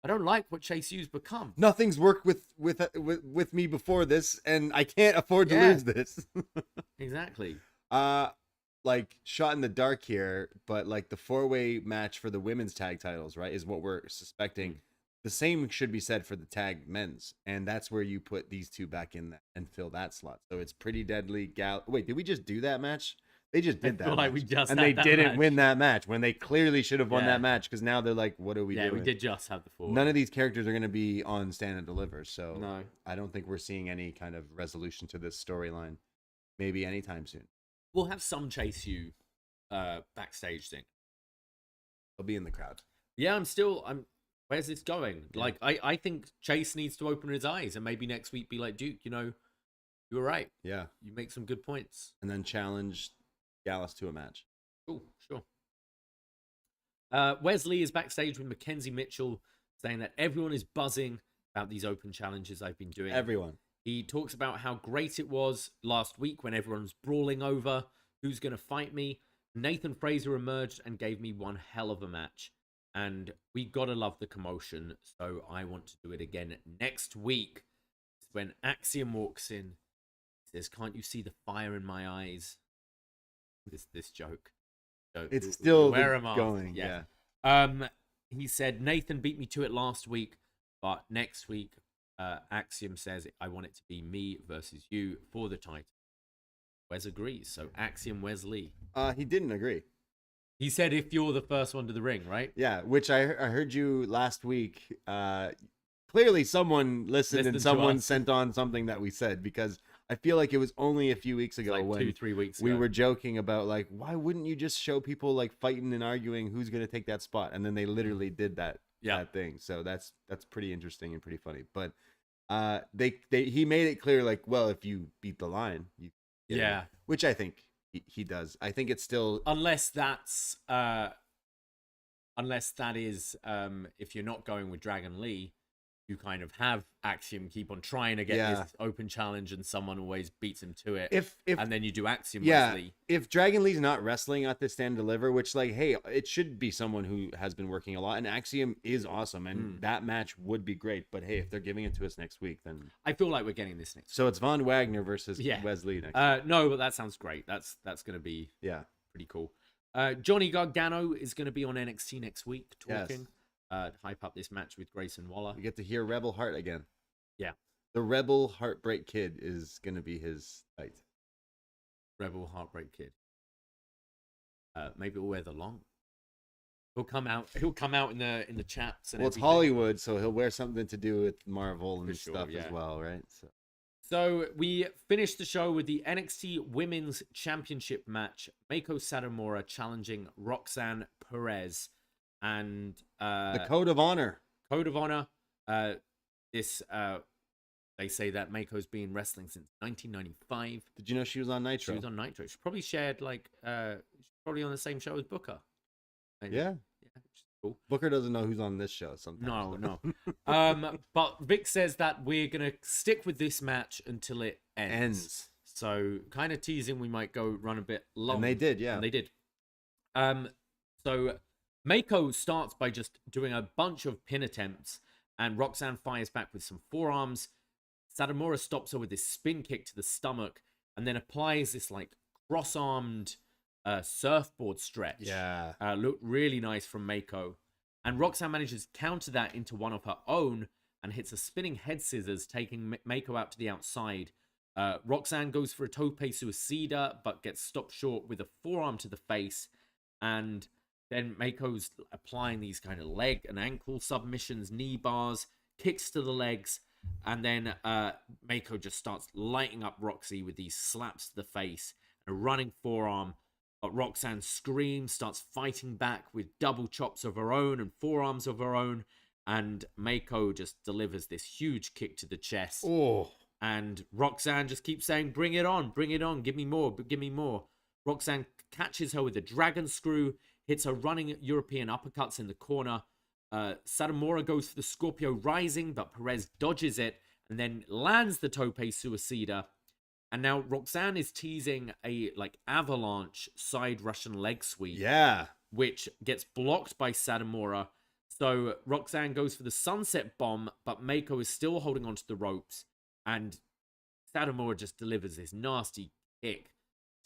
I don't like what Chase U's become. Nothing's worked with me before this, and I can't afford to lose this. Exactly. Like shot in the dark here, but like the 4-way match for the women's tag titles, right, is what we're suspecting. The same should be said for the tag men's, and that's where you put these two back in and fill that slot. So it's Pretty Deadly Wait, did we just do that match? They just did that. Like we just and had they that didn't match. win that match when they clearly should have won Yeah. that match, because now they're like, what are we doing? Yeah, we did just have the 4. None of these characters are going to be on Stand and Deliver, so No. I don't think we're seeing any kind of resolution to this storyline. Maybe anytime soon. We'll have some Chase U backstage thing. They'll be in the crowd. Yeah, where's this going? Yeah. Like, I think Chase needs to open his eyes and maybe next week be like, Duke, you were right. Yeah. You make some good points. And then challenge Gallus to a match. Cool, sure. Wesley is backstage with Mackenzie Mitchell, saying that everyone is buzzing about these open challenges I've been doing. Everyone. He talks about how great it was last week when everyone was brawling over who's going to fight me. Nathan Fraser emerged and gave me one hell of a match. And we got to love the commotion, so I want to do it again next week. It's when Axiom walks in, says, can't you see the fire in my eyes? This joke. So It's still wear 'em off. going, yeah. He said, Nathan beat me to it last week, but next week, Axiom says, I want it to be me versus you for the title. Wes agrees. So Axiom, Wesley. He didn't agree. He said, if you're the first one to the ring, right? Yeah, which I heard you last week. Clearly someone listened and someone sent on something that we said, because I feel like it was only a few weeks ago, like when 2-3 weeks ago. we were joking about, like, why wouldn't you just show people like fighting and arguing who's going to take that spot? And then they literally did that thing. So that's pretty interesting and pretty funny. But he made it clear, like, well, if you beat the line, you get it. Which I think he does. I think it's still, unless that is if you're not going with Dragon Lee, you kind of have Axiom keep on trying to get this open challenge, and someone always beats him to it. If and then you do Axiom Wesley. If Dragon Lee's not wrestling at this Stand and Deliver, which, like, hey, it should be someone who has been working a lot, and Axiom is awesome, and that match would be great. But hey, if they're giving it to us next week, then I feel like we're getting this next. So it's Von Wagner versus Wesley next week. No, but that sounds great. That's going to be pretty cool. Johnny Gargano is going to be on NXT next week talking. Yes. Hype up this match with Grayson Waller. We get to hear Rebel Heart again. Yeah. The Rebel Heartbreak Kid is going to be his fight. Rebel Heartbreak Kid. Maybe we'll wear the long. He'll come out in the chats. And well, it's everything. Hollywood, so he'll wear something to do with Marvel and For sure, stuff as well, right? So So we finished the show with the NXT Women's Championship match. Meiko Satomura challenging Roxanne Perez. And the Code of Honor. Code of Honor. They say that Meiko's been wrestling since 1995. Did you know she was on Nitro? She was on Nitro. She probably shared she's probably on the same show as Booker. Maybe. Yeah. Which is cool. Booker doesn't know who's on this show sometimes. No. But Vic says that we're going to stick with this match until it ends. So kind of teasing we might go run a bit long. And they did, yeah. And they did. So Meiko starts by just doing a bunch of pin attempts, and Roxanne fires back with some forearms. Satomura stops her with this spin kick to the stomach, and then applies this like cross-armed surfboard stretch. Yeah. Looked really nice from Meiko. And Roxanne manages to counter that into one of her own and hits a spinning head scissors, taking Meiko out to the outside. Roxanne goes for a tope suicida, but gets stopped short with a forearm to the face. And then Meiko's applying these kind of leg and ankle submissions, knee bars, kicks to the legs. And then Meiko just starts lighting up Roxy with these slaps to the face and a running forearm. But Roxanne screams, starts fighting back with double chops of her own and forearms of her own. And Meiko just delivers this huge kick to the chest. Oh. And Roxanne just keeps saying, bring it on, give me more, give me more. Roxanne catches her with a dragon screw, hits her running European uppercuts in the corner. Satomura goes for the Scorpio Rising, but Perez dodges it and then lands the tope suicida. And now Roxanne is teasing a like avalanche side Russian leg sweep. Yeah. Which gets blocked by Satomura. So Roxanne goes for the sunset bomb, but Meiko is still holding onto the ropes. And Satomura just delivers this nasty kick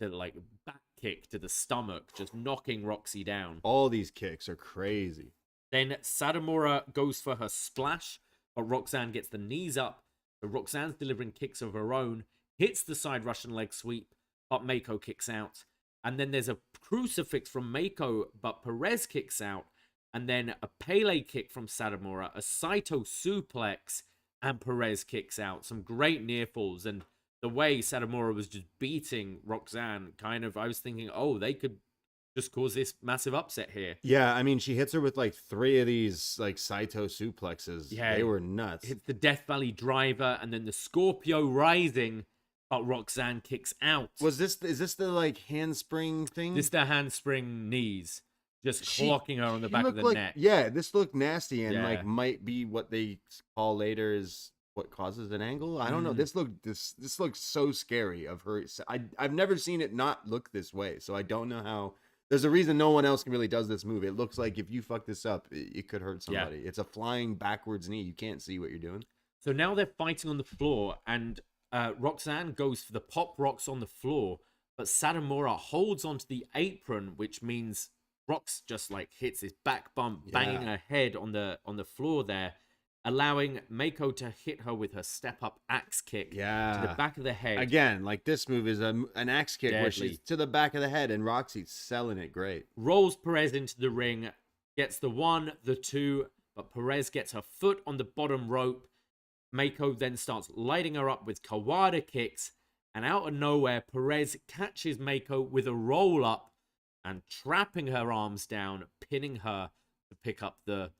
to like back kick to the stomach, just knocking Roxy down. All these kicks are crazy. Then Satomura goes for her splash, but Roxanne gets the knees up. So Roxanne's delivering kicks of her own, hits the side Russian leg sweep, but Meiko kicks out. And then there's a crucifix from Meiko, but Perez kicks out. And then a Pele kick from Satomura, a Saito suplex, and Perez kicks out. Some great near falls. And the way Satomura was just beating Roxanne, kind of, I was thinking, oh, they could just cause this massive upset here. Yeah, I mean, she hits her with like 3 of these like Saito suplexes. Yeah, they were nuts. Hits the Death Valley driver and then the Scorpio Rising, but Roxanne kicks out. Is this the like handspring thing? This is the handspring knees. Just clocking her on the back of the neck. Yeah, this looked nasty and like might be what they call later is what causes an angle. I don't know. This looks so scary of her. I've never seen it not look this way, so I don't know how. There's a reason no one else really does this move. It looks like if you fuck this up, it could hurt somebody. Yeah. It's a flying backwards knee. You can't see what you're doing. So now they're fighting on the floor, and Roxanne goes for the pop rocks on the floor, but Satomura holds onto the apron, which means Rox just like hits his back bump, banging her head on the floor there, allowing Meiko to hit her with her step-up axe kick to the back of the head. Again, like this move is an axe kick where she's to the back of the head, and Roxy's selling it great. Rolls Perez into the ring, gets the 1, the 2, but Perez gets her foot on the bottom rope. Meiko then starts lighting her up with Kawada kicks, and out of nowhere, Perez catches Meiko with a roll-up and trapping her arms down, pinning her to pick up the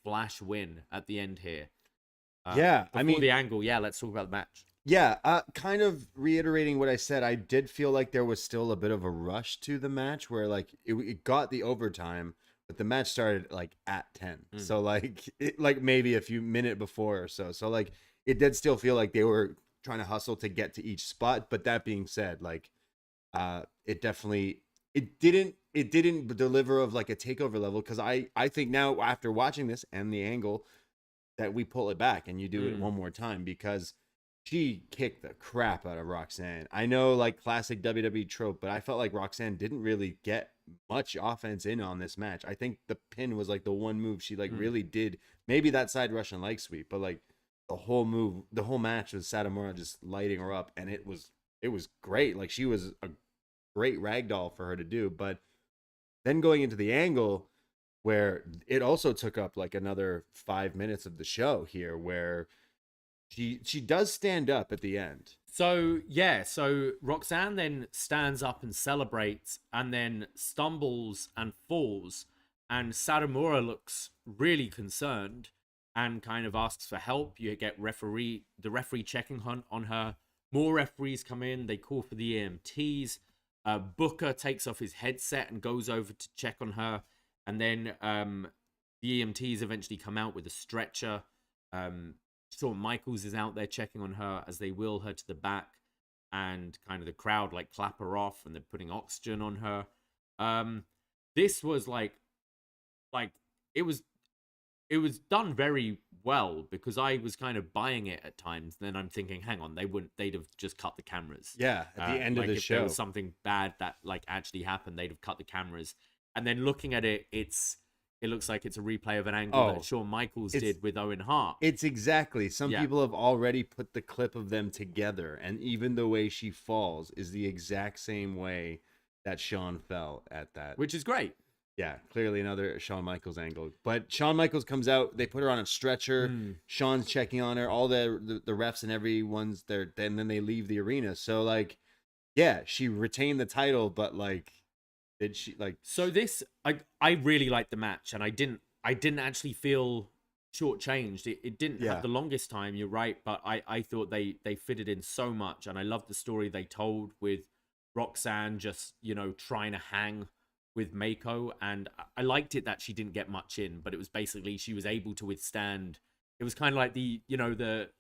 flash win at the end here. I mean the angle. Let's talk about the match. Kind of reiterating what I said, I did feel like there was still a bit of a rush to the match where like it got the overtime, but the match started like at 10. So like maybe a few minutes before or so. So like it did still feel like they were trying to hustle to get to each spot. But that being said, like it didn't deliver of like a takeover level, because I think now after watching this and the angle that we pull it back and you do it one more time, because she kicked the crap out of Roxanne. I know like classic WWE trope, but I felt like Roxanne didn't really get much offense in on this match. I think the pin was like the one move she like really did, maybe that side Russian leg sweep, but like the whole match was Satomura just lighting her up, and it was great. Like she was a great ragdoll for her to do. But then going into the angle where it also took up like another 5 minutes of the show here, where she does stand up at the end. So Roxanne then stands up and celebrates, and then stumbles and falls, and Satomura looks really concerned and kind of asks for help. You get the referee checking on her. More referees come in. They call for the EMTs. Booker takes off his headset and goes over to check on her, and then the EMTs eventually come out with a stretcher. Shawn Michaels is out there checking on her as they wheel her to the back, and kind of the crowd like clap her off, and they're putting oxygen on her. This was like it was done very well, because I was kind of buying it at times. Then I'm thinking, hang on, they'd have just cut the cameras. Yeah, at the end of the if show, there was something bad that like actually happened, they'd have cut the cameras. And then looking at it, it looks like it's a replay of an angle that Shawn Michaels did with Owen Hart. It's exactly. Some people have already put the clip of them together, and even the way she falls is the exact same way that Shawn fell at that. Which is great. Yeah, clearly another Shawn Michaels angle. But Shawn Michaels comes out, they put her on a stretcher, Shawn's checking on her, all the refs and everyone's there, and then they leave the arena. So, like, yeah, she retained the title, but, like, did she, like... So this, I really liked the match, and I didn't actually feel shortchanged. It didn't have the longest time, you're right, but I thought they fitted in so much, and I loved the story they told with Roxanne just, trying to hang with Meiko, and I liked it that she didn't get much in, but it was basically she was able to withstand. It was kind of like the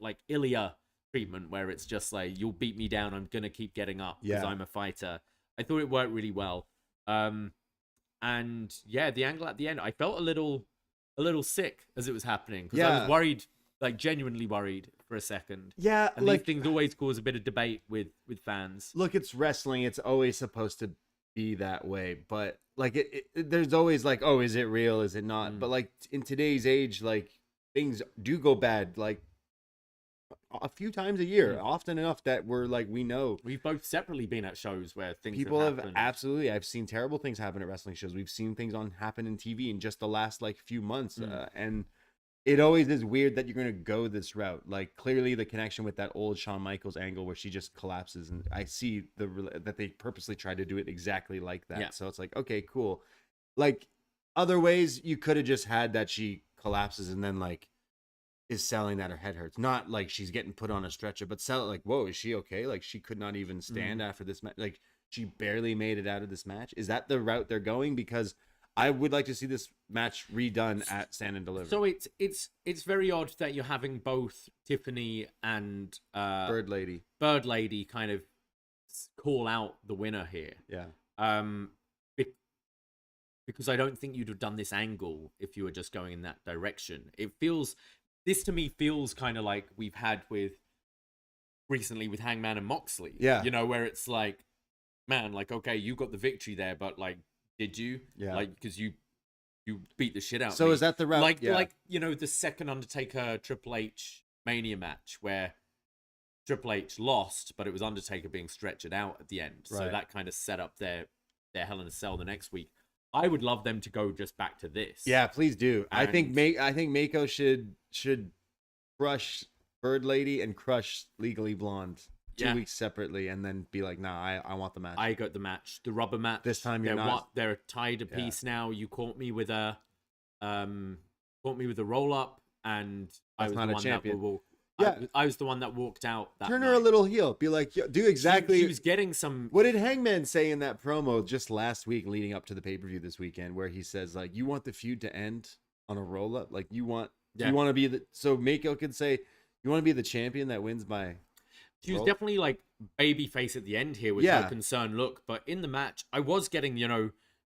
like Ilya treatment, where it's just like, you'll beat me down, I'm gonna keep getting up because I'm a fighter. I thought it worked really well. And yeah, the angle at the end, I felt a little sick as it was happening, because I was worried, like genuinely worried for a second. Yeah, and these things always cause a bit of debate with fans. Look, it's wrestling. It's always supposed to be that way, but like there's always like, oh, is it real, is it not? But like in today's age, like things do go bad like a few times a year, often enough that we're like, we know. We've both separately been at shows where things have absolutely, I've seen terrible things happen at wrestling shows. We've seen things happen in TV in just the last like few months, and it always is weird that you're going to go this route. Like, clearly the connection with that old Shawn Michaels angle where she just collapses, and I see that they purposely tried to do it exactly like that. So it's like, okay, cool. Like, other ways you could have just had that she collapses and then like is selling that her head hurts. Not like she's getting put on a stretcher, but sell it like, whoa, is she okay? Like, she could not even stand after this match. Like, she barely made it out of this match. Is that the route they're going? Because I would like to see this match redone at Stand and Deliver. So it's very odd that you're having both Tiffany and Bird Lady kind of call out the winner here. Yeah. Because I don't think you'd have done this angle if you were just going in that direction. This to me feels kind of like we've had recently with Hangman and Moxley. Yeah. Where it's like, man, like, okay, you got the victory there, but like, did you? Yeah. Like, because you beat the shit out of me. So is that the route? Like, the second Undertaker Triple H Mania match where Triple H lost, but it was Undertaker being stretchered out at the end. Right. So that kind of set up their Hell in a Cell the next week. I would love them to go just back to this. Yeah, please do. And I think Meiko should crush Bird Lady and crush Legally Blonde 2 weeks separately, and then be like, nah, I want the match. I got the match, the rubber match. This time you're not. They're tied a piece now. You caught me with a roll up, and I was not the a one champion. that will. Yeah. I was the one that walked out. Turn her a little heel. Be like, do exactly. She was getting some. What did Hangman say in that promo just last week, leading up to the pay-per-view this weekend, where he says like, you want the feud to end on a roll up? Like, you want to be so Meiko could say, you want to be the champion that wins by. She was definitely like babyface at the end here with no concern look, but in the match, I was getting,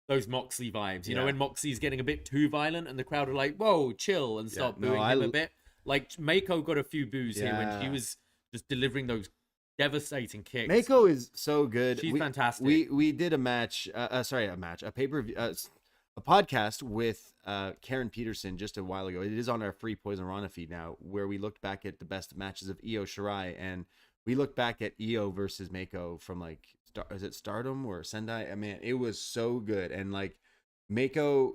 those Moxley vibes. You know, when Moxley's getting a bit too violent and the crowd are like, whoa, chill, and start booing him a bit. Like, Meiko got a few boos here when she was just delivering those devastating kicks. Meiko is so good. She's fantastic. We did a pay-per-view, a podcast with Karen Peterson just a while ago. It is on our free Poisonrana feed now, where we looked back at the best matches of Io Shirai, and we looked back at Io versus Meiko from like, is it Stardom or Sendai? I mean, it was so good. And like Meiko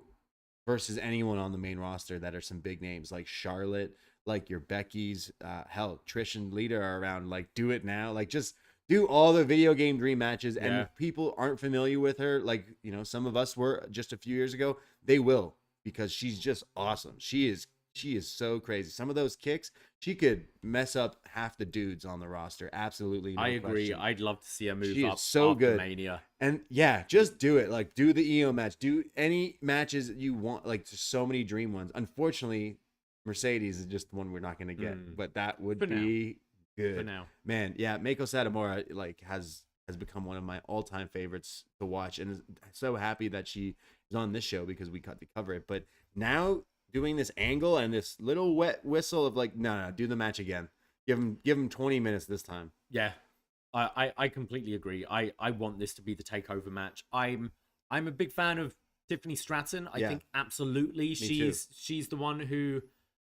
versus anyone on the main roster that are some big names like Charlotte, like your Becky's, hell, Trish and Lita are around. Like, do it now. Like, just do all the video game dream matches. And if people aren't familiar with her, like, you know, some of us were just a few years ago, they will, because she's just awesome. She is so crazy. Some of those kicks, she could mess up half the dudes on the roster. Absolutely. No I agree. question. I'd love to see her move She up is so after good. Mania. And yeah, just do it. Like, do the EO match. Do any matches you want. Like, there's so many dream ones. Unfortunately, Mercedes is just the one we're not going to get. But that would be good. For now. Man, yeah, Meiko Satomura, like, has become one of my all-time favorites to watch. And is so happy that she is on this show because we got to cover it. But now, doing this angle and this little wet whistle of like, no, do the match again. Give him 20 minutes this time. Yeah, I completely agree. I want this to be the takeover match. I'm a big fan of Tiffany Stratton. I think absolutely she's the one who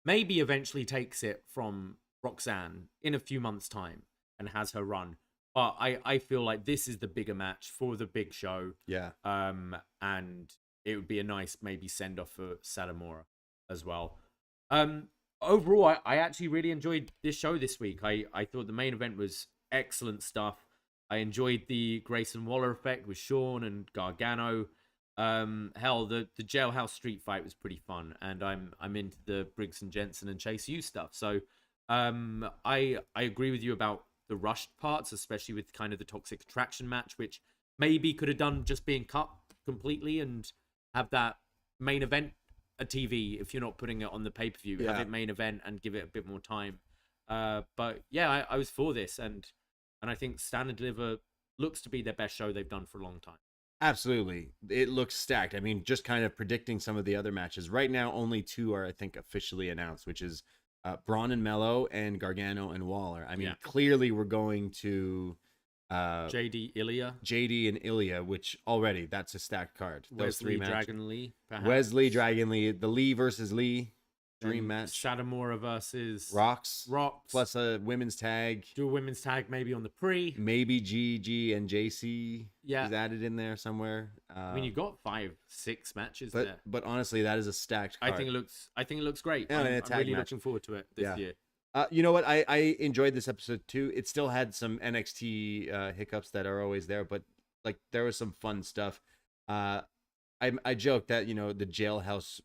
maybe eventually takes it from Roxanne in a few months' time and has her run. But I feel like this is the bigger match for the big show. Yeah. And it would be a nice maybe send off for Satomura as well. Overall, I actually really enjoyed this show this week. I thought the main event was excellent stuff. I enjoyed the Grayson Waller effect with Shawn and Gargano. Hell, the Jailhouse street fight was pretty fun, and I'm into the Briggs and Jensen and Chase U stuff. So I agree with you about the rushed parts, especially with kind of the Toxic Attraction match, which maybe could have done just being cut completely and have that main event a TV if you're not putting it on the pay-per-view. Have it main event and give it a bit more time. But yeah, I was for this, and I think Stand and Deliver looks to be their best show they've done for a long time. Absolutely. It looks stacked. I mean, just kind of predicting some of the other matches. Right now, only two are, I think, officially announced, which is Bron and Mello and Gargano and Waller. I mean, clearly we're going to JD and Ilya, which already that's a stacked card. Those Wesley, three matches. Dragon Lee, perhaps. Wesley, Dragon Lee, the Lee versus Lee dream match. Satomura versus Rox Rox. Plus a women's tag. Do a women's tag maybe on the pre. Maybe Gigi and Jacy is added in there somewhere. I mean, you've got 5-6 matches there. But honestly, that is a stacked card. I think it looks great. Yeah, I'm really looking forward to it this year. You know what? I enjoyed this episode too. It still had some NXT hiccups that are always there, but like there was some fun stuff. I joked that, you know, the Jailhouse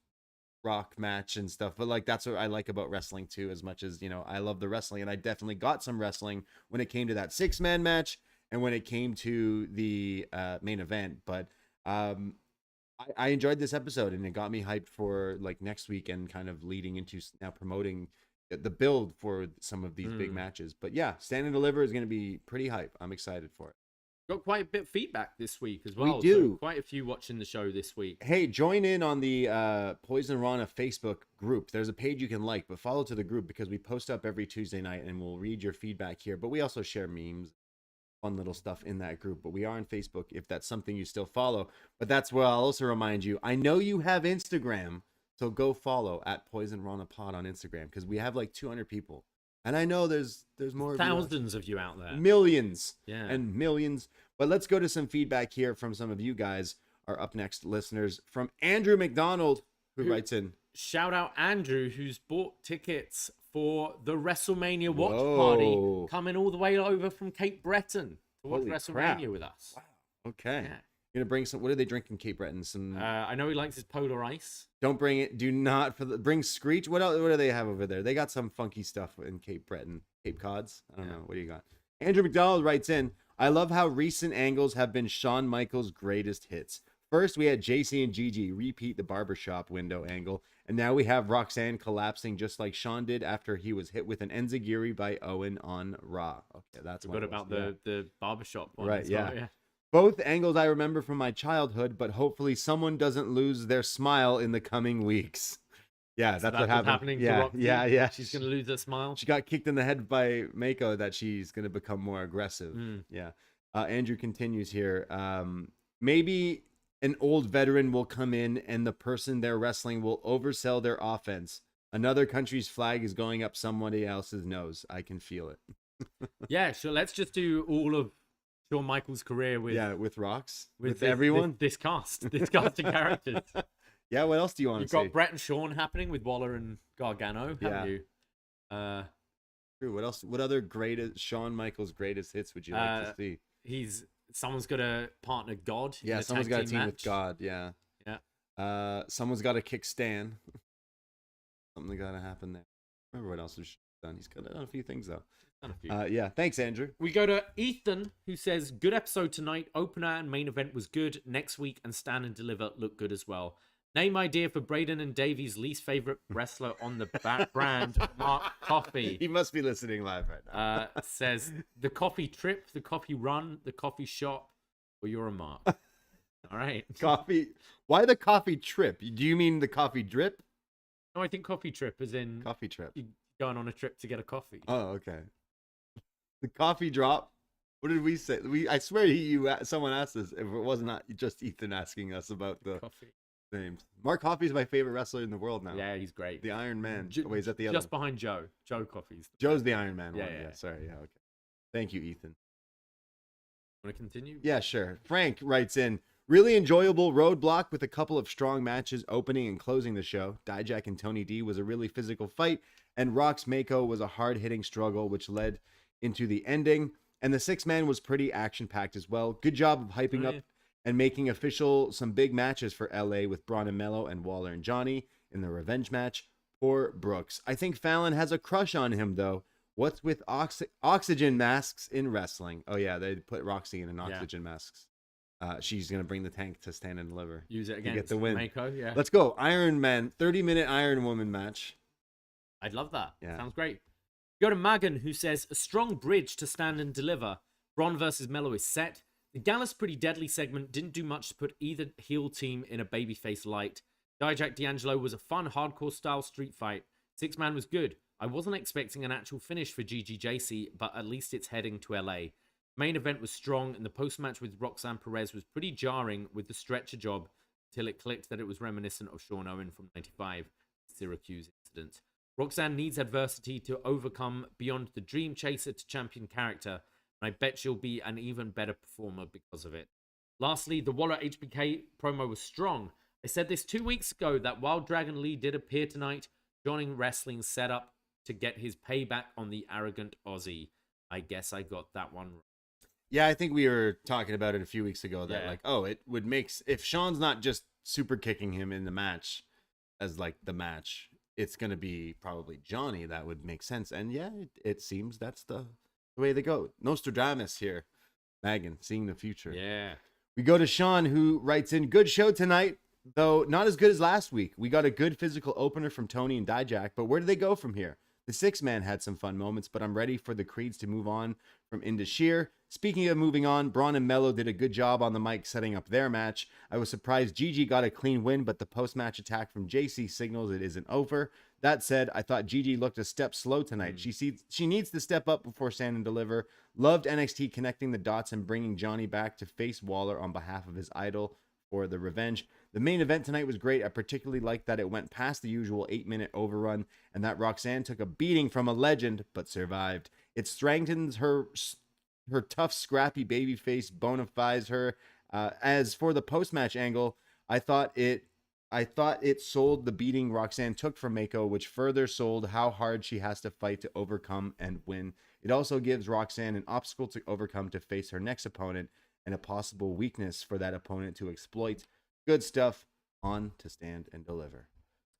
Rock match and stuff, but like that's what I like about wrestling too, as much as, you know, I love the wrestling, and I definitely got some wrestling when it came to that 6-man match and when it came to the main event. But I enjoyed this episode, and it got me hyped for like next week and kind of leading into now promoting the build for some of these big matches. But yeah, Stand and Deliver is going to be pretty hype. I'm excited for it. Got quite a bit of feedback this week as well. We do. So quite a few watching the show this week. Hey, join in on the Poisonrana Facebook group. There's a page you can like, but follow to the group because we post up every Tuesday night and we'll read your feedback here. But we also share memes, fun little stuff in that group. But we are on Facebook if that's something you still follow. But that's where I'll also remind you, I know you have Instagram, so go follow at Poisonrana Pod on Instagram because we have like 200 people. And I know there's more thousands of you out there. Millions and millions. But let's go to some feedback here from some of you guys, our upNXT listeners. From Andrew McDonald, who writes in. Shout out Andrew, who's bought tickets for the WrestleMania watch party, coming all the way over from Cape Breton to watch WrestleMania with us. Wow. Okay. Yeah. You're gonna bring some. What do they drink in Cape Breton? Some. I know he likes his polar ice. Don't bring it. Do not bring Screech. What else? What do they have over there? They got some funky stuff in Cape Breton. Cape Cods. I don't know. What do you got? Andrew McDonald writes in. I love how recent angles have been Shawn Michaels' greatest hits. First, we had Jacy and Gigi repeat the barbershop window angle, and now we have Roxanne collapsing just like Shawn did after he was hit with an enziguri by Owen on Raw. Okay, that's what about the barbershop one. Right? Yeah. Both angles I remember from my childhood, but hopefully someone doesn't lose their smile in the coming weeks. Yeah, that's what happened. Happening yeah, to Roxy. yeah. She's going to lose her smile. She got kicked in the head by Meiko that she's going to become more aggressive. Yeah. Andrew continues here. Maybe an old veteran will come in and the person they're wrestling will oversell their offense. Another country's flag is going up somebody else's nose. I can feel it. Yeah, so let's just do all of Shawn Michaels' career with Rox, with this, everyone. This cast of characters. Yeah, what else do you want to say? You've got Brett and Shawn happening with Waller and Gargano, haven't you? True. What else? What other Shawn Michaels greatest hits would you like to see? Someone's got to partner God. Yeah, someone's got a team with God. Yeah. Yeah. Someone's got to kick Stan. Something got to happen there. Remember what else he's done? He's done a few things though. Done a few. Yeah. Thanks, Andrew. We go to Ethan, who says, "Good episode tonight. Opener and main event was good. Next week and Stand and Deliver look good as well. Name idea for Braden and Davie's least favorite wrestler on the back brand, Mark Coffee." He must be listening live right now. Says, "The coffee trip, the coffee run, the coffee shop, or you're a mark." All right. Coffee. Why the coffee trip? Do you mean the coffee drip? No, I think coffee trip is in Coffee trip. you going on a trip to get a coffee. Oh, okay. The coffee drop. What did we say? I swear someone asked us if it was not just Ethan asking us about the Coffee. names. Mark Coffey is my favorite wrestler in the world now. Yeah, he's great. The Iron Man. Wait, is that the other? Just behind Joe. Joe Coffey's. Joe's the Iron Man Yeah, one. yeah. Yeah, sorry. Yeah, okay. Thank you, Ethan. Want to continue? Yeah, sure. Frank writes in, really enjoyable roadblock with a couple of strong matches opening and closing the show. Dijak and Tony D was a really physical fight, and Rox Meiko was a hard-hitting struggle, which led into the ending. And the six-man was pretty action-packed as well. Good job of hyping up and making official some big matches for LA with Bron and Mello and Waller and Johnny in the revenge match. Poor Brooks. I think Fallon has a crush on him, though. What's with oxygen masks in wrestling? Oh, yeah, they put Roxy in an oxygen masks. She's going to bring the tank to Stand and Deliver. Use it against get the win. Meiko, yeah. Let's go. Iron Man, 30-minute Iron Woman match. I'd love that. Yeah. Sounds great. Go to Magan, who says, "A strong bridge to Stand and Deliver. Bron versus Mello is set. The Gallus Pretty Deadly segment didn't do much to put either heel team in a babyface light. Dijak D'Angelo was a fun, hardcore-style street fight. Six-man was good. I wasn't expecting an actual finish for Gigi Jacy, but at least it's heading to LA. Main event was strong, and the post-match with Roxanne Perez was pretty jarring with the stretcher job until it clicked that it was reminiscent of Shawn Owen from '95, Syracuse incident. Roxanne needs adversity to overcome beyond the dream chaser to champion character, and I bet she'll be an even better performer because of it. Lastly, the Waller HBK promo was strong. I said this 2 weeks ago that while Dragon Lee did appear tonight, joining wrestling's setup to get his payback on the arrogant Aussie. I guess I got that one wrong." Yeah, I think we were talking about it a few weeks ago that it would make if Shawn's not just super kicking him in the match as like the match, it's going to be probably Johnny. That would make sense. And yeah, it seems that's the way they go. Nostradamus here. Megan, seeing the future. Yeah. We go to Shawn, who writes in, "Good show tonight, though not as good as last week. We got a good physical opener from Tony and Dijak, but where do they go from here? The six-man had some fun moments, but I'm ready for the Creeds to move on from Indus Sher. Speaking of moving on, Bron and Mello did a good job on the mic setting up their match. I was surprised Gigi got a clean win, but the post-match attack from Jacy signals it isn't over. That said, I thought Gigi looked a step slow tonight. She needs to step up before Stand and Deliver. Loved NXT connecting the dots and bringing Johnny back to face Waller on behalf of his idol for the revenge. The main event tonight was great. I particularly liked that it went past the usual 8-minute overrun and that Roxanne took a beating from a legend but survived. It strengthens her tough, scrappy babyface, bona fides her. As for the post-match angle, I thought it sold the beating Roxanne took from Meiko, which further sold how hard she has to fight to overcome and win. It also gives Roxanne an obstacle to overcome to face her next opponent and a possible weakness for that opponent to exploit. Good stuff. On to Stand and Deliver."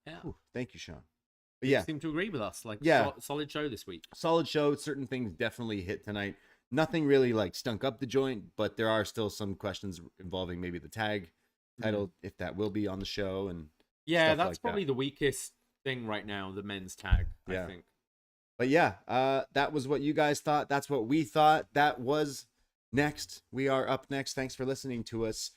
Yeah. Ooh, thank you, Shawn. But yeah, Seem to agree with us. Like, Yeah. solid show this week. solid show. Certain things definitely hit tonight. Nothing really like stunk up the joint, but there are still some questions involving maybe the tag title, if that will be on the show. And Yeah, stuff that's like probably that. the weakest thing right now, the men's tag, Yeah. I think. But yeah, that was what you guys thought. That's what we thought. That was next. We are up next. Thanks for listening to us.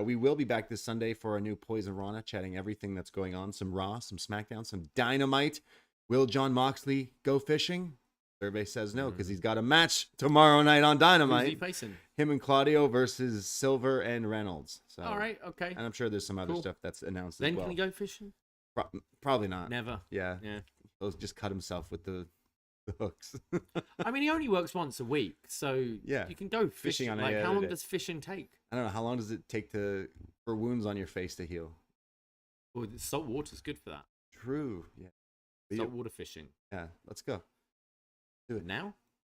We will be back this Sunday for a new Poisonrana, chatting everything that's going on. Some Raw, some SmackDown, some Dynamite. Will John Moxley go fishing? Survey says no, because he's got a match tomorrow night on Who's he Dynamite. facing? Him and Claudio versus Silver and Reynolds. So, All right, okay. And I'm sure there's some other Cool. stuff that's announced Then as well. can he go fishing? Probably not. Never. Yeah. Yeah. He'll just cut himself with the hooks. I mean, he only works once a week, so Yeah. you can go Fishing fishing. on Like, any how other long day. does fishing take? I don't know. How long does it take for wounds on your face to heal? Well, the salt water's good for that. True. Yeah. Saltwater fishing. Yeah, let's go. Do it. Now?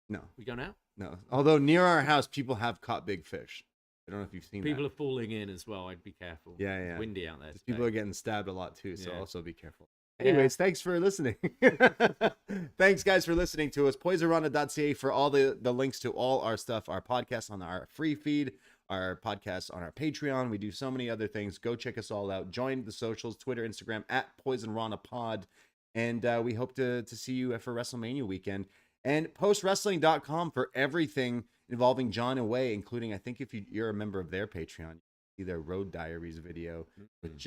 No. We go now? No. Although near our house, people have caught big fish. I don't know if you've seen People that. are falling in as well. I'd be careful. Yeah. It's windy out there. People are getting stabbed a lot too, so Yeah. also be careful. Anyways, thanks for listening. Thanks, guys, for listening to us. Poisonrana.ca for all the links to all our stuff, our podcasts on our free feed, our podcasts on our Patreon. We do so many other things. Go check us all out. Join the socials, Twitter, Instagram, at PoisonRanaPod. And we hope to see you for WrestleMania weekend. And postwrestling.com for everything involving John and Way, including, I think if you're a member of their Patreon, their Road Diaries video, which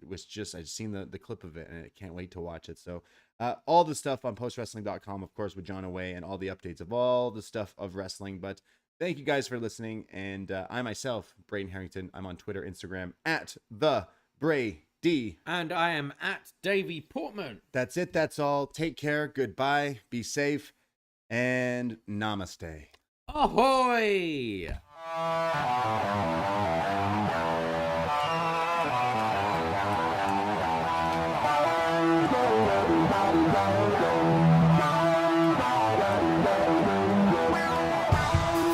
was just I've seen the clip of it and I can't wait to watch it. So all the stuff on postwrestling.com, of course, with John Away and all the updates of all the stuff of wrestling. But thank you guys for listening. And I myself, Braden Herrington, I'm on Twitter, Instagram at the Brady. And I am at Davie Portman. That's it. That's all. Take care. Goodbye. Be safe. And namaste. Ahoy!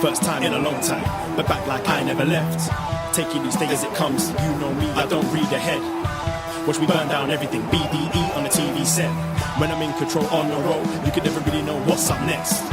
First time in a long time, but back like I never left. Taking each day as it comes, you know me, I don't read ahead. Watch me burn down everything, BDE on the TV set. When I'm in control on the road, you can never really know what's up next.